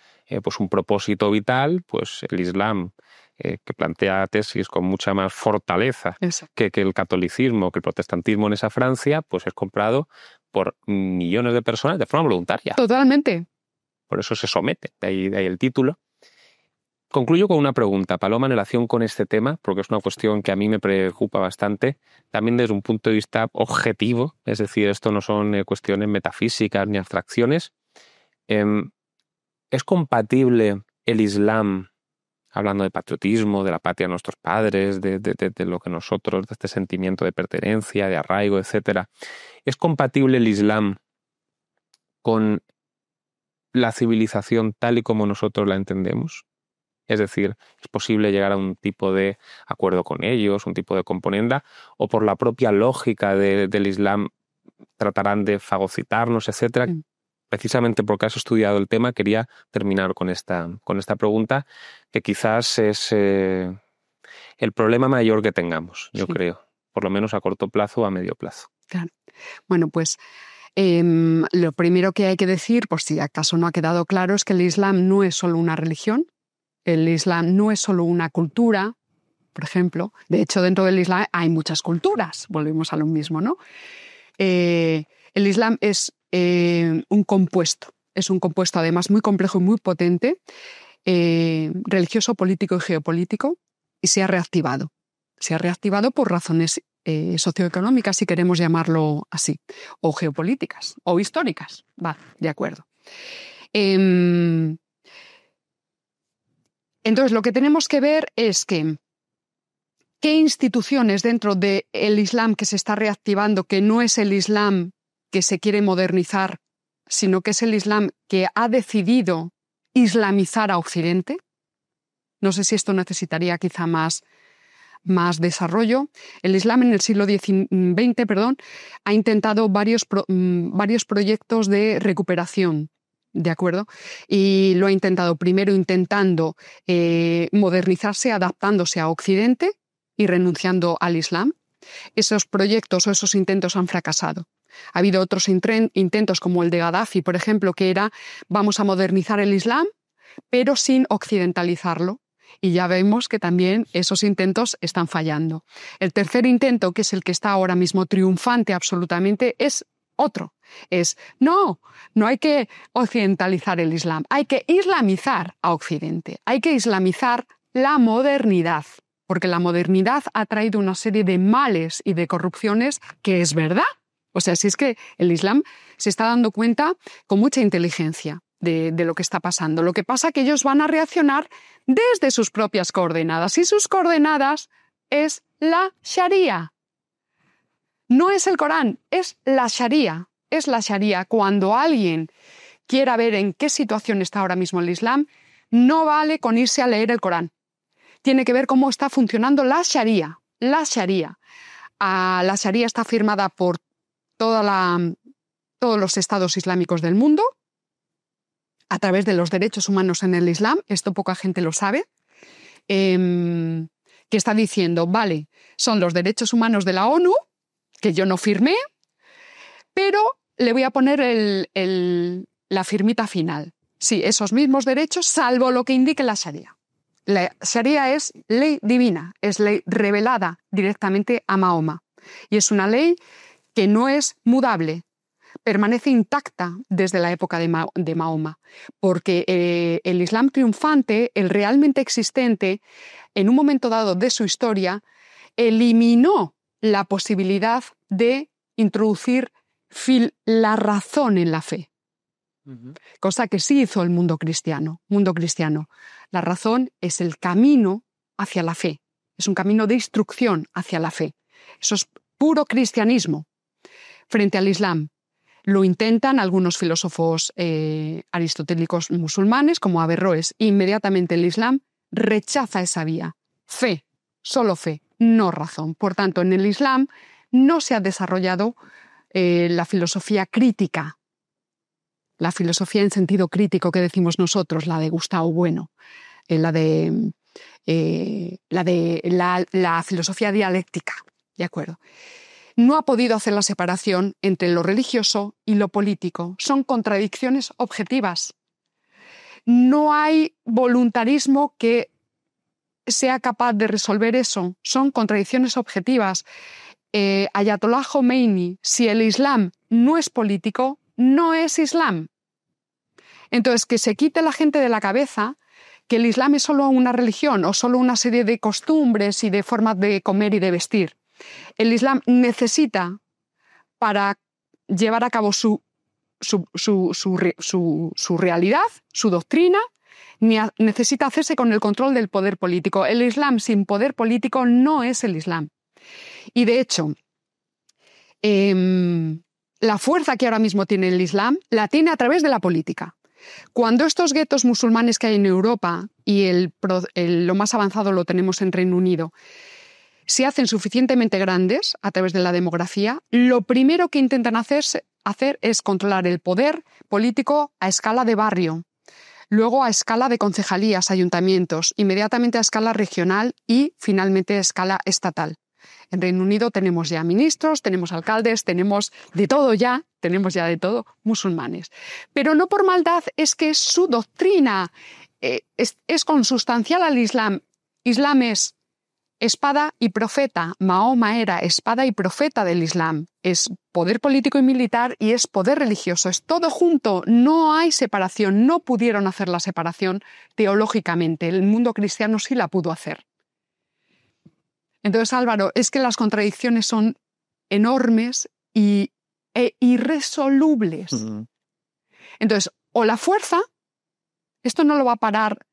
pues un propósito vital. Pues el Islam, que plantea tesis con mucha más fortaleza que el catolicismo, que el protestantismo en esa Francia, pues es comprado por millones de personas de forma voluntaria. Totalmente. Por eso se somete, de ahí el título. Concluyo con una pregunta, Paloma, en relación con este tema, porque es una cuestión que a mí me preocupa bastante, también desde un punto de vista objetivo, es decir, esto no son cuestiones metafísicas ni abstracciones. ¿Es compatible el Islam, hablando de patriotismo, de la patria de nuestros padres, de lo que nosotros, de este sentimiento de pertenencia, de arraigo, etcétera, ¿es compatible el Islam con la civilización tal y como nosotros la entendemos? Es decir, ¿es posible llegar a un tipo de acuerdo con ellos, un tipo de componenda, o por la propia lógica del Islam tratarán de fagocitarnos, etcétera? Precisamente porque has estudiado el tema, quería terminar con esta pregunta, que quizás es el problema mayor que tengamos, yo creo, por lo menos a corto plazo o a medio plazo. Claro. Bueno, pues lo primero que hay que decir, por si acaso no ha quedado claro, es que el Islam no es solo una religión. El Islam no es solo una cultura, por ejemplo. De hecho, dentro del Islam hay muchas culturas. Volvemos a lo mismo, ¿no? El Islam es un compuesto. Es un compuesto, además, muy complejo y muy potente, religioso, político y geopolítico, y se ha reactivado. Se ha reactivado por razones socioeconómicas, si queremos llamarlo así, o geopolíticas, o históricas. Va, de acuerdo. Entonces, lo que tenemos que ver es qué instituciones dentro del Islam que se está reactivando, que no es el Islam que se quiere modernizar, sino que es el Islam que ha decidido islamizar a Occidente. No sé si esto necesitaría quizá más desarrollo. El Islam en el siglo XX, ha intentado varios proyectos de recuperación. ¿De acuerdo? Y lo ha intentado primero intentando modernizarse, adaptándose a Occidente y renunciando al Islam. Esos proyectos o esos intentos han fracasado. Ha habido otros intentos como el de Gaddafi, por ejemplo, que era vamos a modernizar el Islam, pero sin occidentalizarlo. Y ya vemos que también esos intentos están fallando. El tercer intento, que es el que está ahora mismo triunfante absolutamente, es otro. No hay que occidentalizar el Islam, hay que islamizar a Occidente, hay que islamizar la modernidad, porque la modernidad ha traído una serie de males y de corrupciones que es verdad. O sea, si es que el Islam se está dando cuenta con mucha inteligencia de lo que está pasando. Lo que pasa es que ellos van a reaccionar desde sus propias coordenadas, y sus coordenadas es la Sharia. No es el Corán, es la Sharia. Es la Sharia. Cuando alguien quiera ver en qué situación está ahora mismo el Islam, no vale con irse a leer el Corán. Tiene que ver cómo está funcionando la Sharia. La Sharia. La Sharia está firmada por todos los estados islámicos del mundo a través de los derechos humanos en el Islam. Esto poca gente lo sabe. Que está diciendo, vale, son los derechos humanos de la ONU, que yo no firmé, pero le voy a poner la firmita final. Sí, esos mismos derechos, salvo lo que indique la Sharia. La Sharia es ley divina, es ley revelada directamente a Mahoma. Y es una ley que no es mudable, permanece intacta desde la época de Mahoma, porque el Islam triunfante, el realmente existente, en un momento dado de su historia, eliminó la posibilidad de introducir la razón en la fe. Cosa que sí hizo el mundo cristiano. La razón es el camino hacia la fe. Es un camino de instrucción hacia la fe. Eso es puro cristianismo frente al Islam. Lo intentan algunos filósofos aristotélicos musulmanes, como Averroes. Inmediatamente el Islam rechaza esa vía. Fe, solo fe, no razón. Por tanto, en el Islam no se ha desarrollado la filosofía crítica. La filosofía en sentido crítico que decimos nosotros, la de Gustavo Bueno, la filosofía dialéctica, ¿de acuerdo? No ha podido hacer la separación entre lo religioso y lo político. Son contradicciones objetivas. No hay voluntarismo que sea capaz de resolver eso. Son contradicciones objetivas. Ayatollah Khomeini, si el Islam no es político, no es Islam. Entonces, que se quite la gente de la cabeza que el Islam es solo una religión o solo una serie de costumbres y de formas de comer y de vestir. El Islam necesita, para llevar a cabo su realidad, su doctrina, necesita hacerse con el control del poder político. El Islam sin poder político no es el Islam. Y de hecho, la fuerza que ahora mismo tiene el Islam la tiene a través de la política. Cuando estos guetos musulmanes que hay en Europa, y lo más avanzado lo tenemos en Reino Unido, se hacen suficientemente grandes a través de la demografía, lo primero que intentan hacer es controlar el poder político a escala de barrio, luego a escala de concejalías, ayuntamientos, inmediatamente a escala regional y finalmente a escala estatal. En Reino Unido tenemos ya ministros, tenemos alcaldes, tenemos de todo ya, musulmanes. Pero no por maldad, es que su doctrina es consustancial al Islam. Islam es espada y profeta. Mahoma era espada y profeta del Islam. Es poder político y militar y es poder religioso. Es todo junto. No hay separación. No pudieron hacer la separación teológicamente. El mundo cristiano sí la pudo hacer. Entonces, Álvaro, es que las contradicciones son enormes e irresolubles. Uh-huh. Entonces, o la fuerza, esto no lo va a parar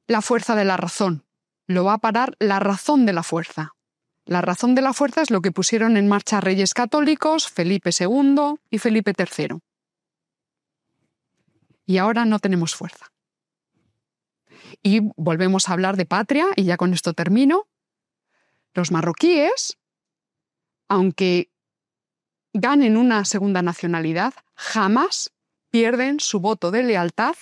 la fuerza de la razón, lo va a parar la razón de la fuerza. La razón de la fuerza es lo que pusieron en marcha reyes católicos, Felipe II y Felipe III. Y ahora no tenemos fuerza. Y volvemos a hablar de patria, y ya con esto termino. Los marroquíes, aunque ganen una segunda nacionalidad, jamás pierden su voto de lealtad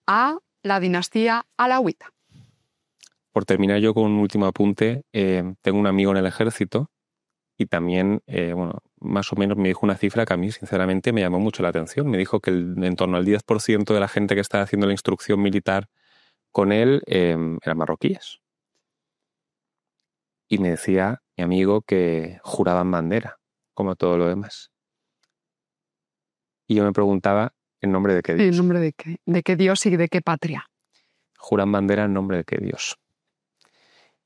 a la dinastía alauita. Por terminar yo con un último apunte, tengo un amigo en el ejército y también, más o menos me dijo una cifra que a mí sinceramente me llamó mucho la atención. Me dijo que en torno al 10% de la gente que estaba haciendo la instrucción militar con él eran marroquíes. Y me decía mi amigo que juraban bandera, como todo lo demás. Y yo me preguntaba, ¿en nombre de qué Dios? ¿En nombre de qué Dios y de qué patria? Juran bandera en nombre de qué Dios.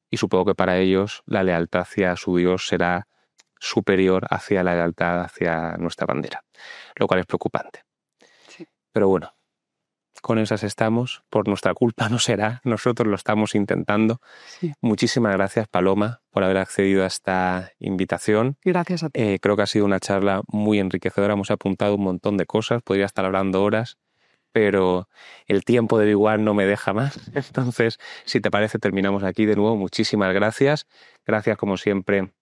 Y supongo que para ellos la lealtad hacia su Dios será superior hacia la lealtad hacia nuestra bandera, lo cual es preocupante. Sí. Pero bueno, con esas estamos. Por nuestra culpa no será, nosotros lo estamos intentando. Sí. Muchísimas gracias, Paloma, por haber accedido a esta invitación. Gracias a ti. Creo que ha sido una charla muy enriquecedora, hemos apuntado un montón de cosas, podría estar hablando horas, pero el tiempo de Big One no me deja más. Entonces, si te parece, terminamos aquí de nuevo. Muchísimas gracias. Gracias, como siempre,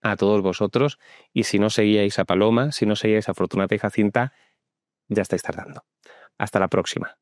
a todos vosotros. Y si no seguíais a Paloma, si no seguíais a Fortunata y Jacinta, ya estáis tardando. Hasta la próxima.